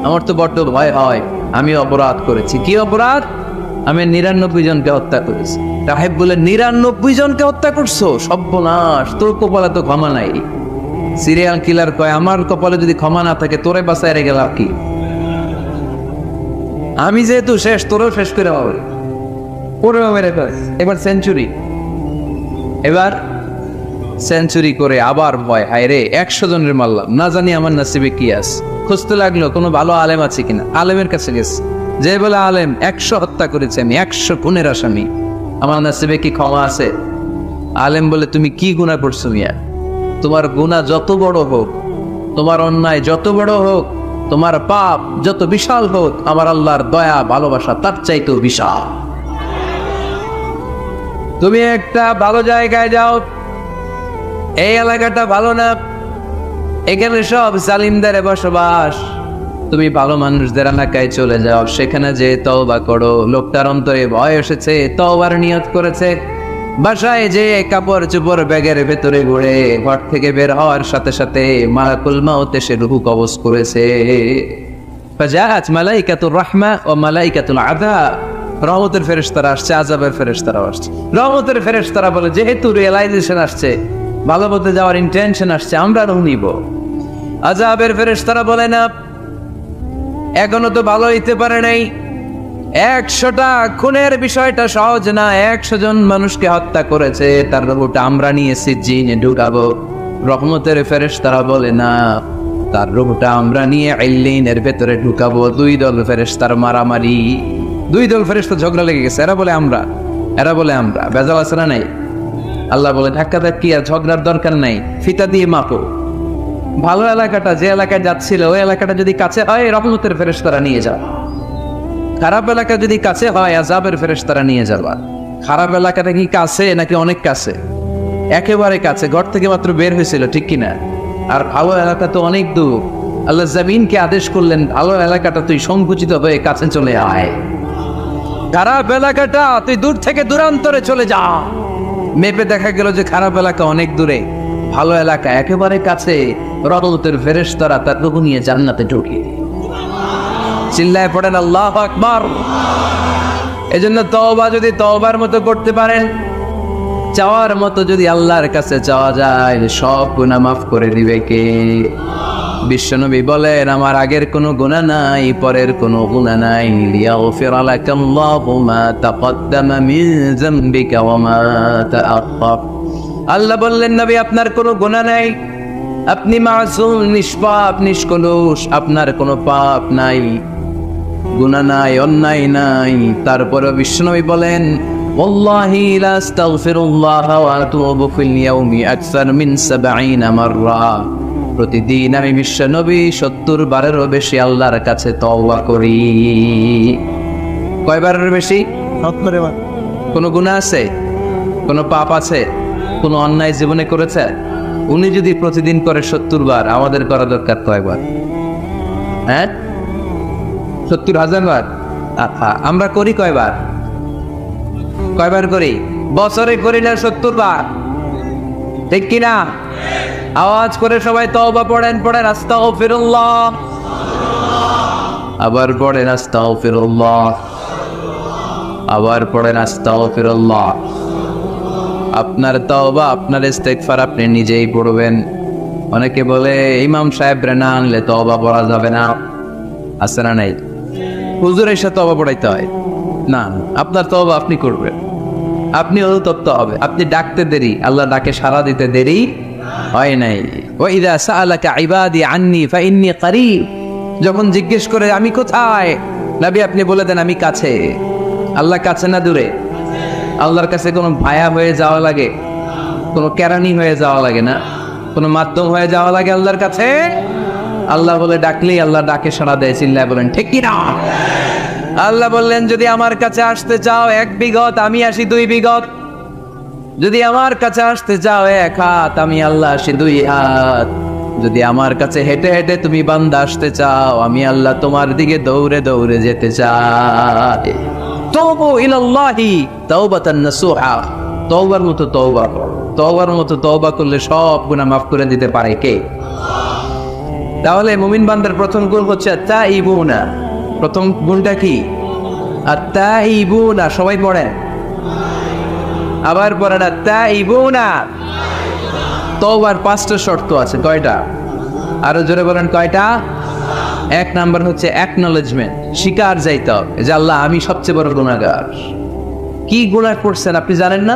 Speaker 2: আমার তো বড্ড ভয় হয়, আমি অপরাধ করেছি। কি অপরাধ? আমি 99 জনকে হত্যা করেছি। রাহেব বলে, 99 জনকে হত্যা করছো? সর্বনাশ, তোর কপালে তো ক্ষমা নাই। সিরিয়াল কিলার কয়, আমার কপালে যদি ক্ষমা না থাকে তোরে বাঁচায় রেখে লাভ কি? আমি যেহেতু শেষ, তোরেও শেষ করে হবে। পরেও মেরে ফেলে। এবার সেঞ্চুরি, এবার সেঞ্চুরি করে আবার ভয়, হায় রে 100 জনের মারলাম, না জানি আমার নসিবে কি আছে। খুঁজতে লাগলো কোনো ভালো আলেম আছে কিনা। আলেমের কাছে গেছে, যে বলে, আলেম 100 হত্যা করেছে আমি, 100 খুনের আসামি, আমার নসিবে কি ক্ষমা আছে? আলেম বলে, তুমি কি গুনাহ করছো মিয়া? তোমার গুনাহ যত বড় হোক, তোমার অন্যায় যত বড় হোক, তোমার পাপ যত বিশাল হোক, আমার আল্লাহর দয়া ভালোবাসা তার চাইতেও বিশাল। তুমি একটা ভালো জায়গায় যাও, এই এলাকাটা ভালো না, এখানে সব জালিমদের বসবাস, তুমি ভালো মানুষদের এলাকায় চলে যাও, সেখানে যে তওবা করো। লোকটার অন্তরে ভয় এসেছে, তওবার নিয়ত করেছে। বাসায় যে কাপড় চোপড় ব্যাগের ভেতরে ঘুরে ঘর থেকে বের হওয়ার সাথে সাথে মালাকুল মাউত এসে রূহ কবজ করেছে। ফাজাআত মালাইকাতুর রাহমা ও মালাইকাতুল আযাব, রহমতের ফেরেশতারা আসছে, আযাবের ফেরেশতারা আসছে। রহমতের ফেরেশতারা বলে, যেহেতু রিয়েলাইজেশন আসছে, ভালো পথে যাওয়ার ইন্টেনশন আসছে, আমরা রূহ নিব। আযাবের ফেরেশতারা বলে, না, এখনো তো ভালো হইতে পারে নাই, 100টা খুনের বিষয়টা সহজ না, 100 জন মানুষকে হত্যা করেছে, তার রূহটা আমরা নিয়ে সিজ্জিনে ঢুকাবো। রহমতের ফেরেশতারা বলে, না, তার রূহটা আমরা নিয়ে ইল্লিনের ভেতরে ঢুকাবো। 2 দল ফেরেশতার মারামারি, 2 দল ফেরেশতা ঝগড়া লেগে গেছে। এরা বলে আমরা, এরা বলে আমরা, বেজাল আছে না নাই? আল্লাহ বলে, ধাক্কা ধাক্কি আর ঝগড়ার দরকার নাই, ফিতা দিয়ে মাপো। ভালো এলাকাটা যে এলাকায় যাচ্ছিল, ওই এলাকাটা যদি কাছে হয়, রহমতের ফেরেশতারা নিয়ে যাও। খারাপ এলাকা যদি কাছে হয়, আযাবের ফেরেশতারা নিয়ে যাবা। খারাপ এলাকাটা কি কাছে নাকি অনেক কাছে? একেবারে কাছে, ঘর থেকে মাত্র বের হয়েছিল, ঠিক কিনা? আর ভালো এলাকা তো অনেক দূর। আল্লাহ জমিনকে আদেশ করলেন, ভালো এলাকাটা তুই সংকুচিত হয়ে কাছে চলে আয়, খারাপ এলাকাটা তুই দূর থেকে দূরান্তরে চলে যা। মেপে দেখা গেল যে খারাপ এলাকা অনেক দূরে, ভালো এলাকা একেবারে কাছে। রহমতের ফেরেশতারা তার রূহ নিয়ে জান্নাতে ঢুকিয়ে দিল। চিল্লায় পড়েন আল্লাহু আকবার। এজন্য তওবা যদি তওবার মতো করতে পারেন, চাওয়ার মতো যদি আল্লাহর কাছে চাওয়া যায়, সব গুনাহ মাফ করে দিবে কে? বিশ্বনবী বলেন, আমার আগের কোনো গুনাহ নাই, পরের কোনো গুনাহ নাই। লিয়াগফির লাকাল্লাহু মা তাকদ্দামা মিন যামবিকা ওয়া মা তাআখার। আল্লাহ বললেন, নবী আপনার কোনো গুনাহ নাই, আপনি মাসুম, নিষ্পাপ, নিষ্কলুষ, আপনার কোনো পাপ নাই, গুনাহ নাই, অন্যায় নাই। তারপরে বিশ্বনবী বলেন, ওয়াল্লাহি লা আস্তাগফিরুল্লাহ ওয়া আতুবু ফিল ইয়াউমি আকসার মিন 70 মাররা। প্রতিদিন আমি বিশ্বনবী 70 বারেরও বেশি আল্লাহর কাছে তওবা করি। কয়বারের বেশি? 70 বার। কোনো গুনাহ আছে, কোনো পাপ আছে, কোনো অন্যায় জীবনে করেছে? উনি যদি প্রতিদিন করে 70 বার, আমাদের করা দরকার কয়বার? হ্যাঁ, 70,000 বার। আমরা করি কয়বার? কয়বার করি? বছরে করি না 70 বার, ঠিক কিনা? আওয়াজ করে সবাই তওবা পড়েন, পড়েন আস্তাগফিরুল্লাহ, আবার পড়েন আস্তাগফিরুল্লাহ, আবার পড়েন আস্তাগফিরুল্লাহ। আপনার তওবা, আপনার ইস্তেগফার আপনি নিজেই পড়বেন। অনেকে বলে ইমাম সাহেব রে না আনলে তওবা পড়া যাবে না, আছে না নাই? হুজুর এসে তওবা পড়াইতে হয় না, আপনার তওবা আপনি করবেন, আপনি অনুতপ্ত হবে। আপনি ডাকতে দেরি, আল্লাহ ডাকে সাড়া দিতে দেরি হয় নাই। ওয়া ইযা সাআলাকা ইবাদি আন্নী ফাইন্নী করিব, যখন জিজ্ঞেস করে আমি কোথায়, নবী আপনি বলে দেন আমি কাছে। আল্লাহ কাছে না দূরে? আল্লাহর কাছে কোনো ভায়া হয়ে যাওয়া লাগে, কোনো কেরানি হয়ে যাওয়া লাগে না, কোনো মাধ্যম হয়ে যাওয়া লাগে আল্লাহর কাছে? আল্লাহ বলে ডাকলেই আল্লাহ ডাকে সাড়া দেয়। চিল্লায় বলেন ঠিক কি না? আল্লাহ বললেন যদি আমার কাছে আসতে চাও 1 বিঘত, আমি আসি 2 বিঘত। যদি আমার কাছে আসতে চাও 1 হাত, আমি আল্লাহ আসি 2 হাত। যদি আমার কাছে হেঁটে হেঁটে তুমি বান্দা আসতে চাও, আমি আল্লাহ তোমার দিকে দৌড়ে দৌড়ে যেতে চাই। তওবু ইলাল্লাহি তাওবাতান নাসুহা, তওবার মতো তওবা, তওবার মতো তওবা করলে সব গুনাহ মাফ করে দিতে পারে কে? তাহলে মুমিন বান্দার প্রথম গুণ হচ্ছে আত-তাইবুনা। প্রথম গুণটা কি? আত-তাইবুনা। সবাই পড়েন, আবার পড়েন আত-তাইবুনা। তওবার 5টা শর্ত আছে। কয়টা? আরো জোরে বলেন কয়টা? 1 নাম্বার হচ্ছে অ্যাকনলেজমেন্ট, স্বীকার যাইতে হবে যে আল্লাহ আমি সবচেয়ে বড় গুনাহগার। কি গুনাহ করছেন আপনি জানেন না?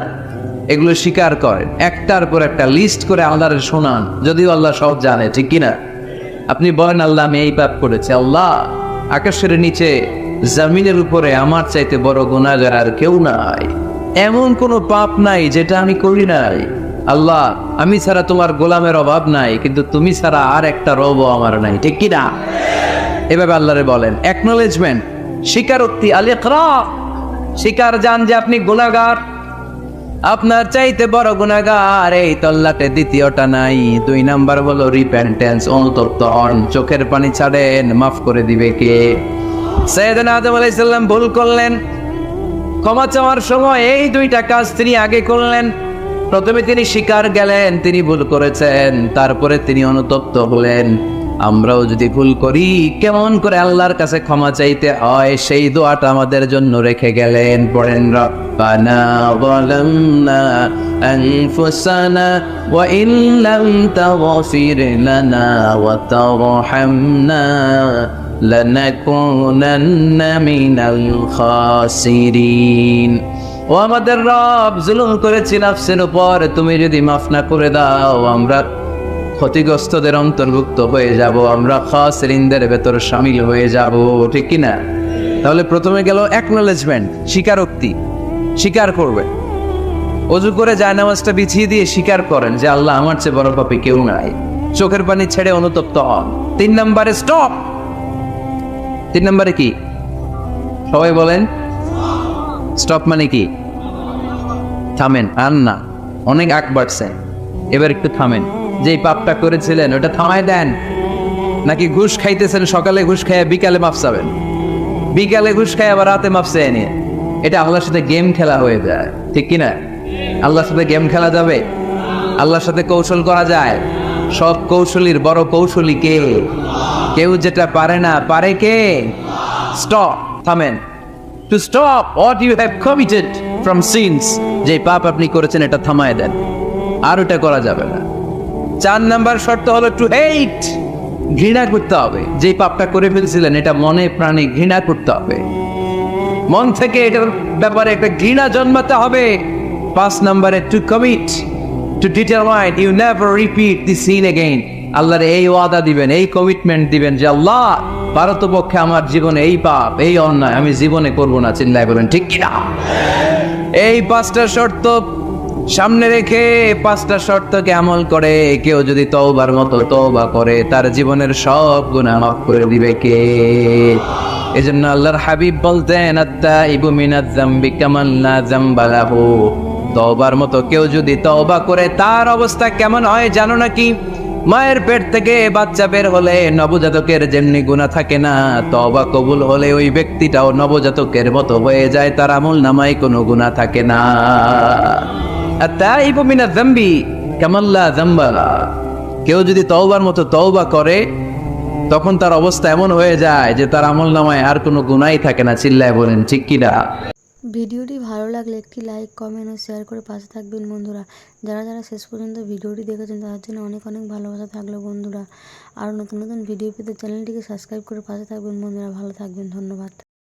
Speaker 2: এগুলো স্বীকার করেন, একটার পর একটা লিস্ট করে আল্লাহর শোনান, যদিও আল্লাহ সব জানে, ঠিক কিনা? আপনি বলেন আল্লাহ আমি এই পাপ করেছি, আল্লাহ আকাশের নিচে জমিনের উপরে আমার চাইতে বড় গুনাহগার আর কেউ নাই, এমন কোনো পাপ নাই যেটা আমি করি নাই। আল্লাহ আমি ছাড়া তোমার গোলামের অভাব নাই, কিন্তু তুমি ছাড়া আর একটা রবও আমার নাই, ঠিক কিনা? এভাবে আল্লাহরে বলেন। অ্যাকনলেজমেন্ট, স্বীকারোক্তি, আল ইকরার, স্বীকার জান যে আপনি গুনাহগার, আপনার চাইতে বড় গুনাহগার এই তল্লাটে দ্বিতীয়টা নাই। 2 নাম্বার হলো রিপেন্টেন্স, অনুতপ্ত হন, চোখের পানি ছাড়েন, মাফ করে দিবে কে? সাইয়েদনা আদম আলাইহিস সালাম ভুল করলেন, ক্ষমা চাওয়ার সময় এই 2টা কাজ তিনি আগে করলেন। প্রথমে তিনি স্বীকার গেলেন তিনি ভুল করেছেন, তারপরে তিনি অনুতপ্ত হলেন। আমরাও যদি ভুল করি কেমন করে আল্লাহর কাছে ক্ষমা চাইতে হয় সেই দোয়াটা আমাদের জন্য রেখে গেলেন। পড়েন রব্বানা যালামনা আনফুসানা ওয়া ইল্লাম তাগফির লানা ওয়া তারহামনা লানাকুনান্না মিনাল খাসিরিন। ও আমাদের রব, জুলুম করেছি নাফসের উপর, তুমি যদি মাফ না করে দাও আমরা ক্ষতিগ্রস্তদের অন্তর্ভুক্ত হয়ে যাব, আমরা খাসিরিনদের ভেতর শামিল হয়ে যাব, ঠিক কিনা? তাহলে প্রথমে গেল অ্যাকনলেজমেন্ট, স্বীকারোক্তি, স্বীকার করবে। ওযু করে জায়নামাজটা বিছিয়ে দিয়ে স্বীকার করেন যে আল্লাহ আমার চেয়ে বড় পাপী কেউ নাই, চোখের পানি ছেড়ে অনুতপ্ত হন। 3 নম্বরে স্টপ। 3 নম্বরে কি? সবাই বলেন স্টপ মানে কি? থামেন, আর না, অনেক আগ বাড়ছেন, এবার একটু থামেন। যেই পাপটা করেছিলেন ওটা থামায় দেন। নাকি ঘুষ খাইতেছেন, সকালে ঘুষ খাইয়া বিকালে মাফ চাবেন, বিকালে ঘুষ খাই আবার রাতে মাফ চেয়ে নিয়ে, এটা আল্লাহর সাথে গেম খেলা হয়ে যায়, ঠিক কিনা? আল্লাহর সাথে গেম খেলা যাবে? আল্লাহর সাথে কৌশল করা যায়? সব কৌশলীর বড় কৌশলী কে? কেউ যেটা পারে না, পারে কে? স্টপ, থামেন। To stop what you have committed from sins, যে পাপ আপনি করেছেন এটা থামায় দেন, আর ওটা করা যাবে না। 4 নাম্বার শর্ত হলো টু হেট, ঘৃণা করতে হবে। যে পাপটা করে ফেলছিলেন এটা মনে প্রাণে ঘৃণা করতে হবে, মন থেকে এটার ব্যাপারে একটা ঘৃণা জন্মাতে হবে। 5 নাম্বারে to commit, to determine you never repeat the sin again. আল্লাহর এই ওয়াদা দিবেন, এই কমিটমেন্ট দিবেন যে আল্লাহ পারতপক্ষে আমার জীবনে এই পাপ, এই অন্যায় আমি জীবনে করব না। চিল্লায় বলেন ঠিক কিনা? এই 5টা শর্ত সামনে রেখে 5টা শর্তকে আমল করে কেউ যদি তওবার মতো তওবা করে তার জীবনের সব গুনাহ মাফ করে দিবে কে? এজন্য আল্লাহর হাবিব বলতেন আত্তাইবু মিনাজ যামবি কামান লা যামবা লাহু। তওবার মতো কেউ যদি তওবা করে তার অবস্থা কেমন হয় জানো নাকি? মায়ের পেট থেকে বাচ্চা বের হলে নবজাতকের যেমনি গুনাহ থাকে না, তওবা কবুল হলে ওই ব্যক্তিটাও নবজাতকের মতো হয়ে যায়, তার আমল নামায় কোনো গুনাহ থাকে না। আত্তাইবু মিনাজ যামবি কামান লা যামবা লাহু। কেউ যদি তওবার মতো তওবা করে তখন তার অবস্থা এমন হয়ে যায় যে তার আমল নামায় আর কোনো গুনাহই থাকে না। চিল্লায় বলেন ঠিক কিনা?
Speaker 1: ভিডিওটি ভালো লাগলে একটি লাইক, কমেন্ট ও শেয়ার করে পাশে থাকবেন বন্ধুরা। যারা যারা শেষ পর্যন্ত ভিডিওটি দেখেছেন তাদের জন্য অনেক অনেক ভালোবাসা থাকলো বন্ধুরা। আর নতুন নতুন ভিডিও পেতে চ্যানেলটিকে সাবস্ক্রাইব করে পাশে থাকবেন বন্ধুরা। ভালো থাকবেন, ধন্যবাদ।